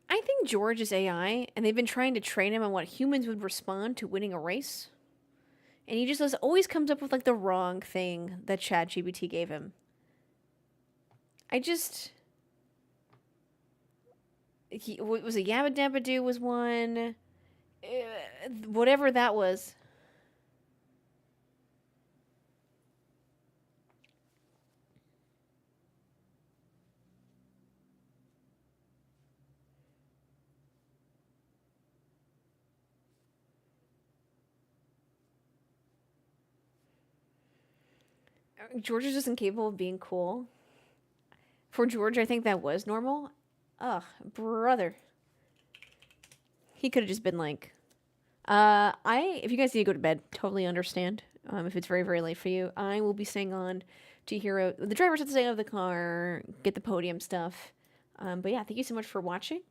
S1: I think George is AI, and they've been trying to train him on what humans would respond to winning a race. And he just always comes up with, like, the wrong thing that ChatGPT gave him. What was a Yabba Dabba Doo was one. Whatever that was. George is just incapable of being cool. For George, I think that was normal. Ugh, brother. He could have just been like, if you guys need to go to bed, totally understand. If it's very, very late for you, I will be staying on to hear out the drivers at the side of the car, get the podium stuff. But yeah, thank you so much for watching.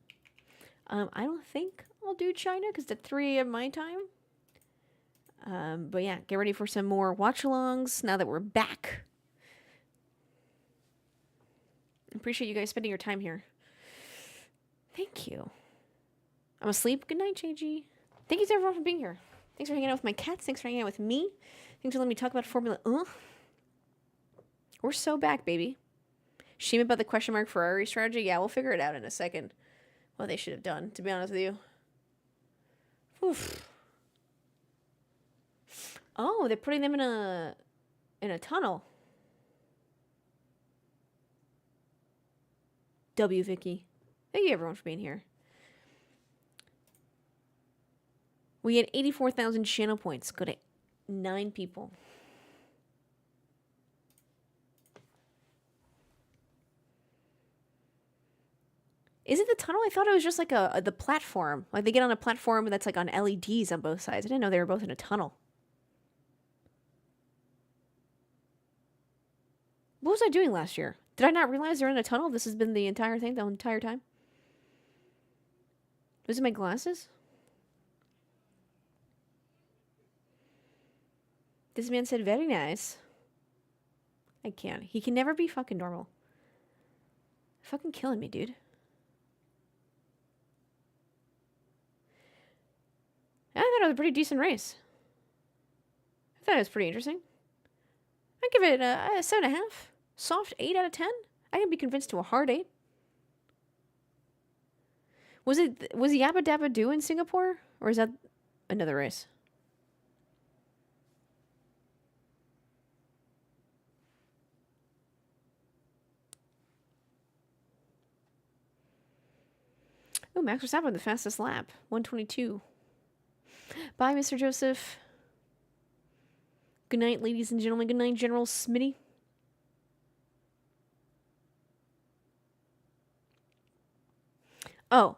S1: I don't think I'll do China because it's at 3 a.m. my time. But yeah, get ready for some more watch-alongs now that we're back. Appreciate you guys spending your time here. Thank you. I'm asleep. Good night, JG. Thank you to everyone for being here. Thanks for hanging out with my cats. Thanks for hanging out with me. Thanks for letting me talk about Formula. We're so back, baby. Shame about the question mark Ferrari strategy. Yeah, we'll figure it out in a second. What they should have done, to be honest with you. Oof. Oh, they're putting them in a tunnel. W Vicky. Thank you everyone for being here. We had 84,000 channel points. Go to 9 people. Is it the tunnel? I thought it was just like the platform. Like they get on a platform that's like on LEDs on both sides. I didn't know they were both in a tunnel. What was I doing last year? Did I not realize they're in a tunnel? This has been the entire thing, the entire time? Was it my glasses? This man said, very nice. I can't. He can never be fucking normal. Fucking killing me, dude. I thought it was a pretty decent race. I thought it was pretty interesting. I'd give it a 7.5. Soft 8 out of 10. I can be convinced to a hard 8. Was Yabba Dabba Doo in Singapore? Or is that another race? Oh, Max Verstappen, the fastest lap. 122. Bye, Mr. Joseph. Good night, ladies and gentlemen. Good night, General Smitty. Oh.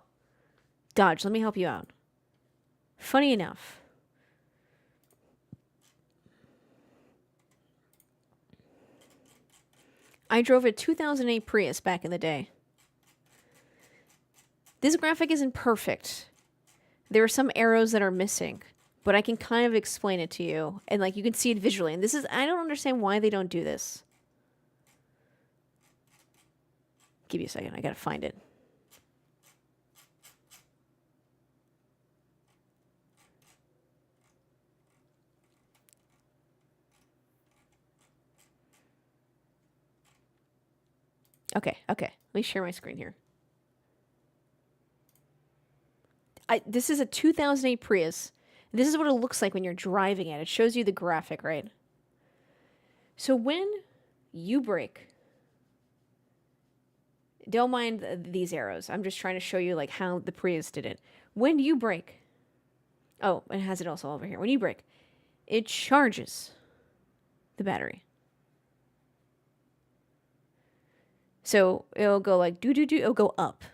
S1: Dodge, let me help you out. Funny enough. I drove a 2008 Prius back in the day. This graphic isn't perfect. There are some arrows that are missing. but I can kind of explain it to you, and like you can see it visually. And this is, I don't understand why they don't do this. Give me a second, I gotta find it. Okay. Let me share my screen here. This is a 2008 Prius. This is what it looks like when you're driving it. It shows you the graphic, right? So when you brake, don't mind these arrows. I'm just trying to show you like how the Prius did it. When you brake, oh, it has it also over here. When you brake, it charges the battery. So it'll go like do-do-do, it'll go up.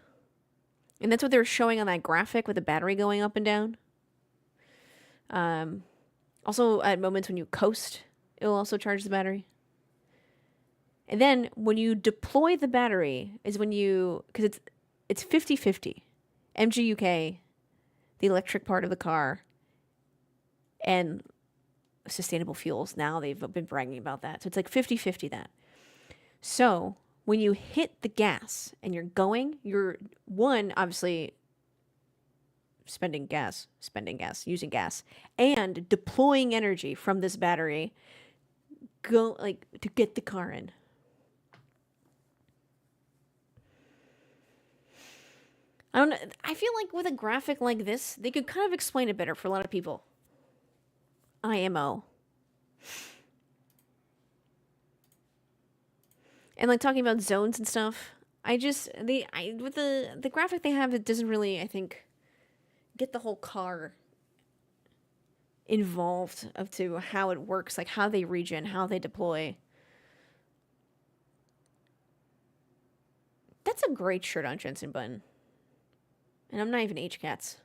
S1: And that's what they were showing on that graphic with the battery going up and down. Also, at moments when you coast, it'll also charge the battery. And then when you deploy the battery is when you, because it's 50-50. MGUK, the electric part of the car, and sustainable fuels. Now they've been bragging about that. So it's like 50-50 that. So when you hit the gas and you're going, you're, one, obviously spending gas, using gas, and deploying energy from this battery go like to get the car in. I don't know. I feel like with a graphic like this, they could kind of explain it better for a lot of people. IMO. And like talking about zones and stuff, with the graphic they have, it doesn't really, I think, get the whole car involved of to how it works, like how they regen, how they deploy. That's a great shirt on Jensen Button. And I'm not even HCats.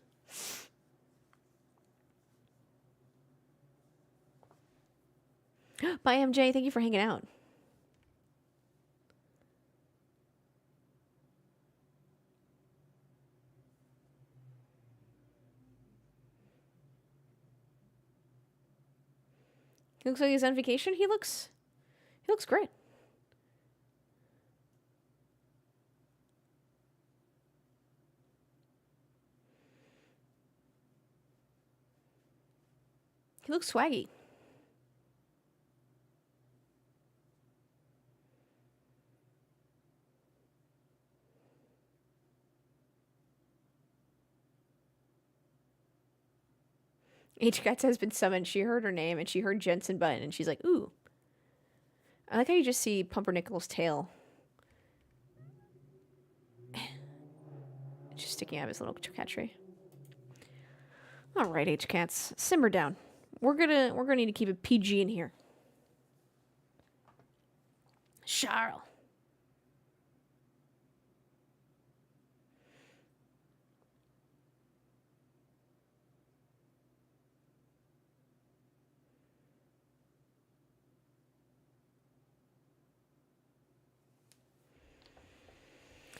S1: Bye, MJ. Thank you for hanging out. He looks like he's on vacation. He looks great. He looks swaggy. HCats has been summoned. She heard her name and she heard Jensen Button and she's like, ooh. I like how you just see Pumpernickel's tail. Just sticking out of his little cat tree. All right, HCats, simmer down. We're gonna need to keep it PG in here. Charles.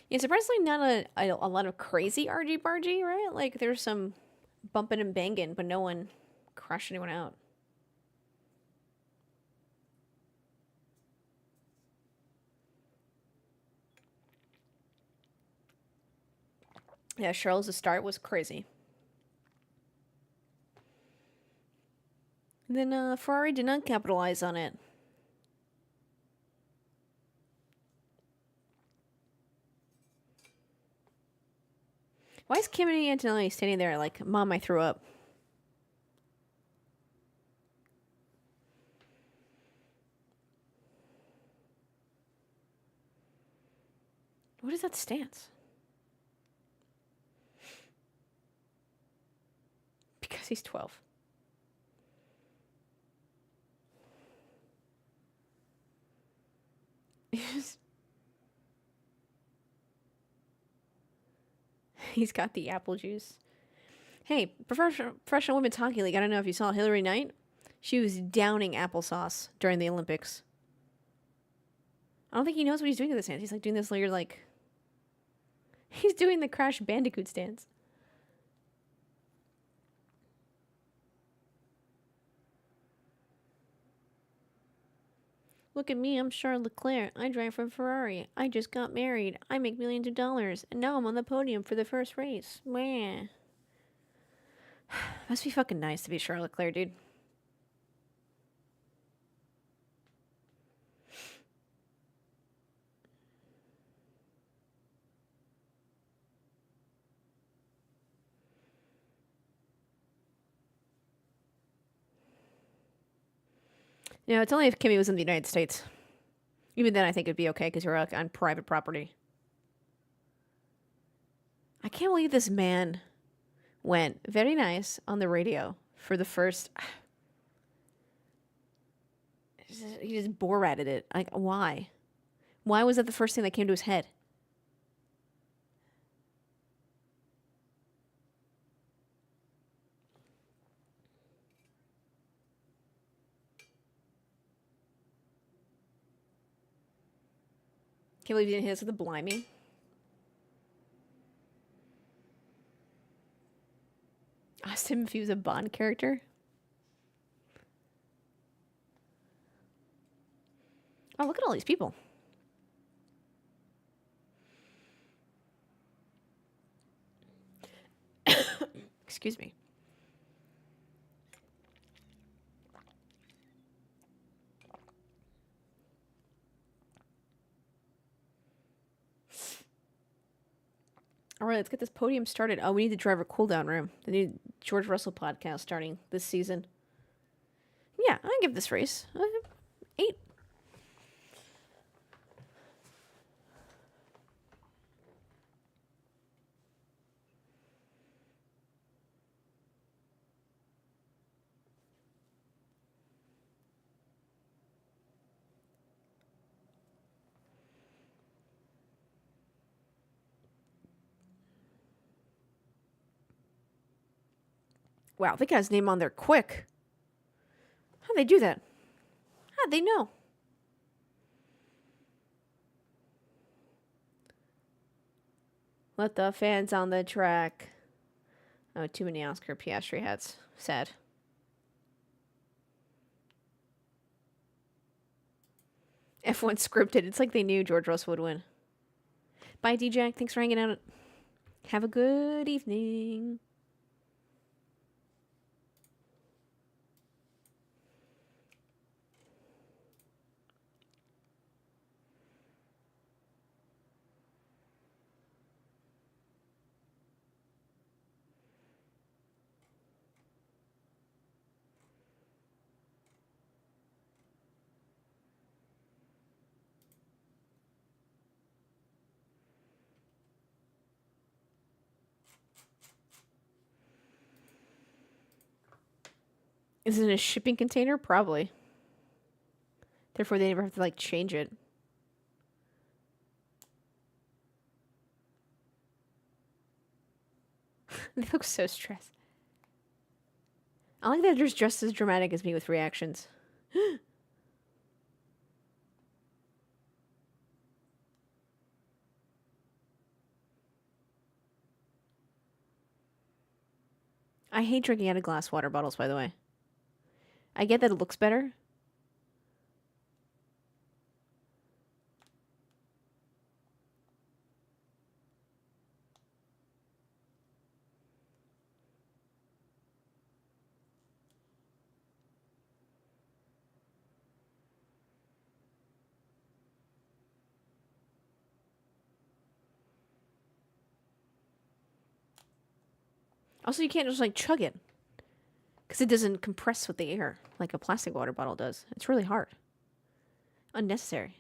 S1: Yeah, surprisingly not a lot of crazy argy-bargy, right? Like, there's some bumping and banging, but no one crashed anyone out. Yeah, Charles' start was crazy. And then Ferrari did not capitalize on it. Why is Kimmy Antonelli standing there like, Mom, I threw up? What is that stance? Because he's 12. He's got the apple juice. Hey, professional women's hockey league. I don't know if you saw Hillary Knight. She was downing applesauce during the Olympics. I don't think he knows what he's doing with his hands. He's like doing this later, like he's doing the Crash Bandicoot stance. Look at me, I'm Charles Leclerc. I drive for Ferrari. I just got married. I make millions of dollars. And now I'm on the podium for the first race. Meh. Must be fucking nice to be Charles Leclerc, dude. You know, it's only if Kimmy was in the United States. Even then, I think it'd be okay because you're like, on private property. I can't believe this man went very nice on the radio for the first. He just Borated it. Like, why? Why was that the first thing that came to his head? Can't believe you didn't hit us with a blimey. Asked him if he was a Bond character. Oh, look at all these people. Excuse me. All right, let's get this podium started. Oh, we need the driver cooldown room. The new George Russell podcast starting this season. Yeah, I can give this race 8. Wow, they got his name on there quick. How'd they do that? How'd they know? Let the fans on the track. Oh, too many Oscar Piastri hats. Sad. F1 scripted. It's like they knew George Russell would win. Bye, D-Jack. Thanks for hanging out. Have a good evening. Is it in a shipping container? Probably. Therefore, they never have to, like, change it. They look so stressed. I like that they're just as dramatic as me with reactions. I hate drinking out of glass water bottles, by the way. I get that it looks better. Also, you can't just, like, chug it. Because it doesn't compress with the air like a plastic water bottle does. It's really hard. Unnecessary.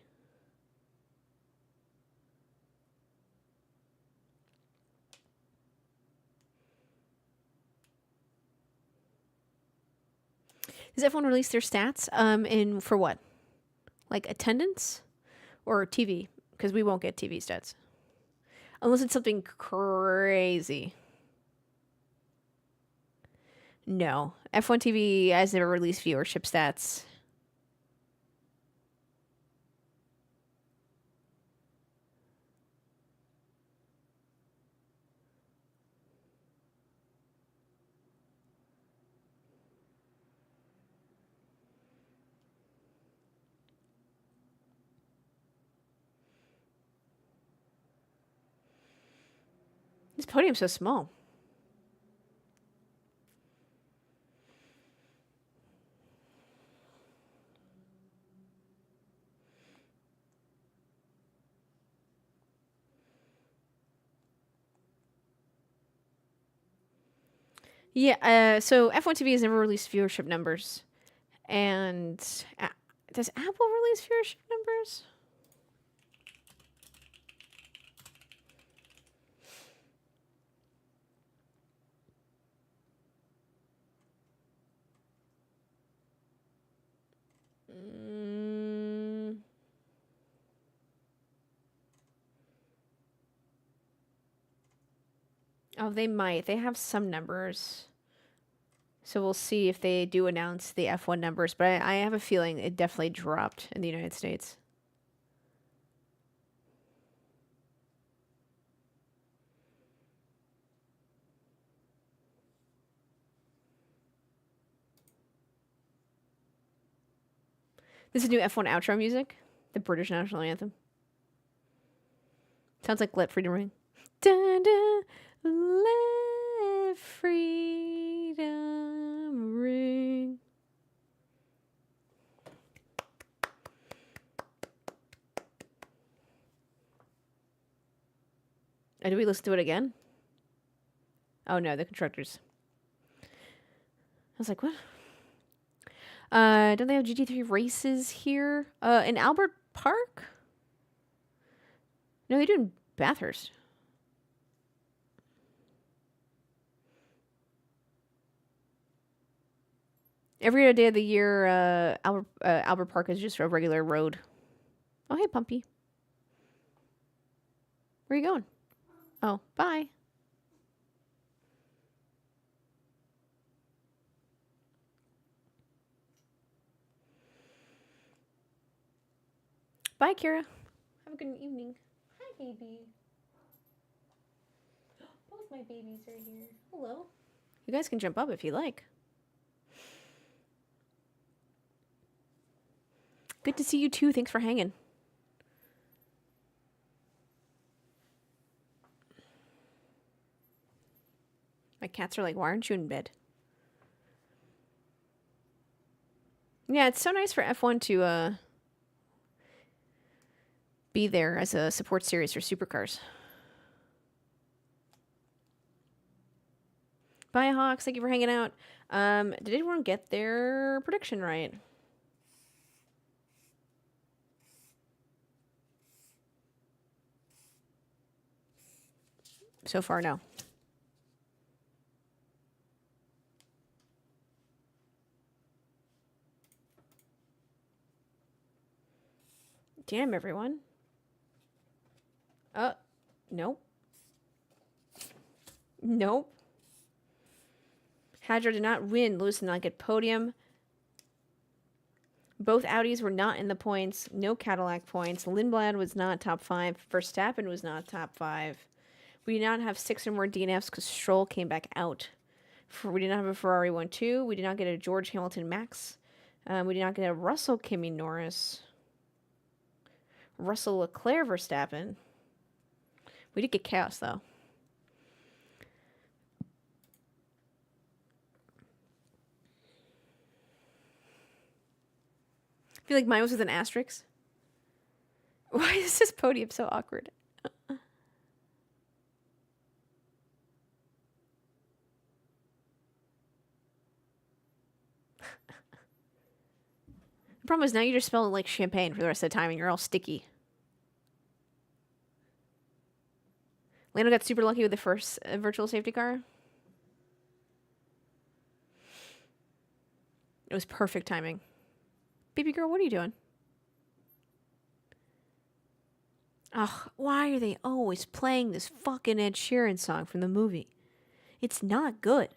S1: Does everyone release their stats? In for what? Like attendance or TV? Because we won't get TV stats. Unless it's something crazy. No. F1 TV has never released viewership stats. This podium's so small. Yeah, so F1 TV has never released viewership numbers. And does Apple release viewership numbers? Oh, they might. They have some numbers. So we'll see if they do announce the F1 numbers. But I have a feeling it definitely dropped in the United States. This is new F1 outro music. The British national anthem. Sounds like Let Freedom Ring. Dun, dun, let freedom ring. Oh, do we listen to it again? Oh no, the constructors. I was like, what? Don't they have GT3 races here? In Albert Park? No, they do in Bathurst. Every other day of the year, Albert Park is just a regular road. Oh, hey, Pumpy. Where are you going? Oh, bye. Bye, Kira. Have a good evening. Hi, baby. Both my babies are here. Hello. You guys can jump up if you like. Good to see you too. Thanks for hanging. My cats are like, why aren't you in bed? Yeah, it's so nice for F1 to be there as a support series for supercars. Bye, Hawks. Thank you for hanging out. Did anyone get their prediction right? So far, no. Damn, everyone. Nope. Nope. Hadjar did not win. Lewis did not get podium. Both Audis were not in the points. No Cadillac points. Lindblad was not top 5. Verstappen was not top 5. We did not have 6 or more DNFs because Stroll came back out. We did not have a Ferrari 1-2. We did not get a George Hamilton Max. We did not get a Russell Kimi Norris. Russell Leclerc Verstappen. We did get Chaos, though. I feel like mine was with an asterisk. Why is this podium so awkward? The problem is now you just smell like champagne for the rest of the time and you're all sticky. Lando got super lucky with the first virtual safety car. It was perfect timing. Baby girl, what are you doing? Ugh, why are they always playing this fucking Ed Sheeran song from the movie? It's not good.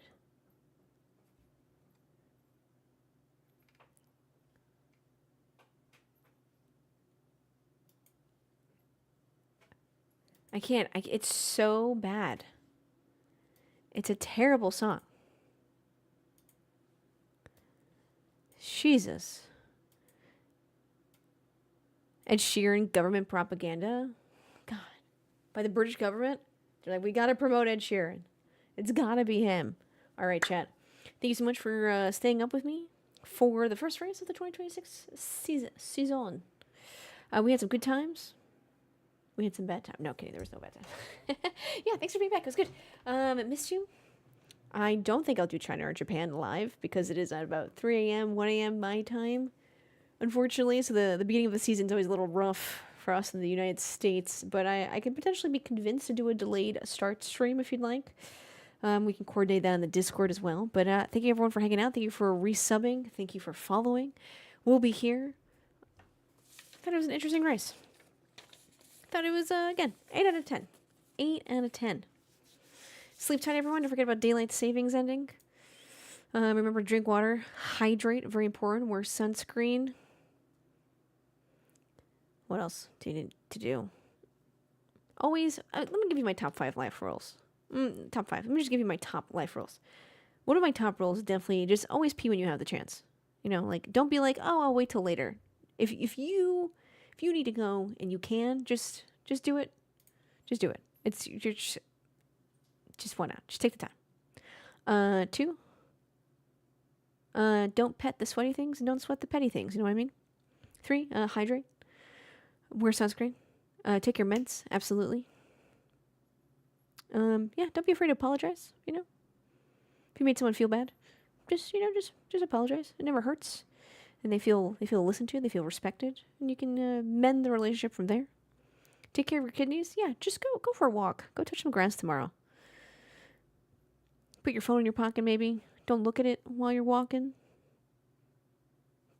S1: I can't. It's so bad. It's a terrible song. Jesus. Ed Sheeran government propaganda? God. By the British government? They're like, we gotta promote Ed Sheeran. It's gotta be him. All right, chat. Thank you so much for staying up with me for the first race of the 2026 season. We had some good times. We had some bad times. No, kidding. There was no bad times. Yeah, thanks for being back. It was good. I missed you. I don't think I'll do China or Japan live because it is at about 3 a.m., 1 a.m. my time, unfortunately. So the beginning of the season is always a little rough for us in the United States. But I could potentially be convinced to do a delayed start stream if you'd like. We can coordinate that on the Discord as well. But thank you, everyone, for hanging out. Thank you for resubbing. Thank you for following. We'll be here. I thought it was an interesting race. Thought it was, again, 8 out of 10. 8 out of 10. Sleep tight, everyone. Don't forget about daylight savings ending. Remember, drink water. Hydrate. Very important. Wear sunscreen. What else do you need to do? Always, let me give you my top 5 life rules. Top 5. Let me just give you my top life rules. One of my top rules is definitely just always pee when you have the chance. You know, like, don't be like, oh, I'll wait till later. If you need to go and you can, just do it. Just do it. You're just why not? Just take the time. 2. Don't pet the sweaty things and don't sweat the petty things. You know what I mean? 3. Hydrate. Wear sunscreen. Take your meds. Absolutely. Yeah, don't be afraid to apologize. You know, if you made someone feel bad, just apologize. It never hurts, and they feel listened to. They feel respected, and you can mend the relationship from there. Take care of your kidneys. Yeah, just go for a walk. Go touch some grass tomorrow. Put your phone in your pocket, maybe. Don't look at it while you're walking.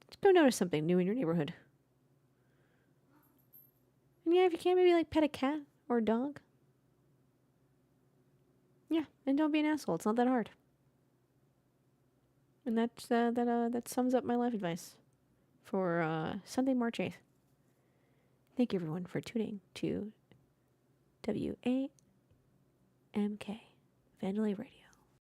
S1: Just go notice something new in your neighborhood. And yeah, if you can, maybe like pet a cat or a dog. Yeah, and don't be an asshole. It's not that hard. And that sums up my life advice for Sunday, March 8th. Thank you, everyone, for tuning to WAMK, Vandelay Radio.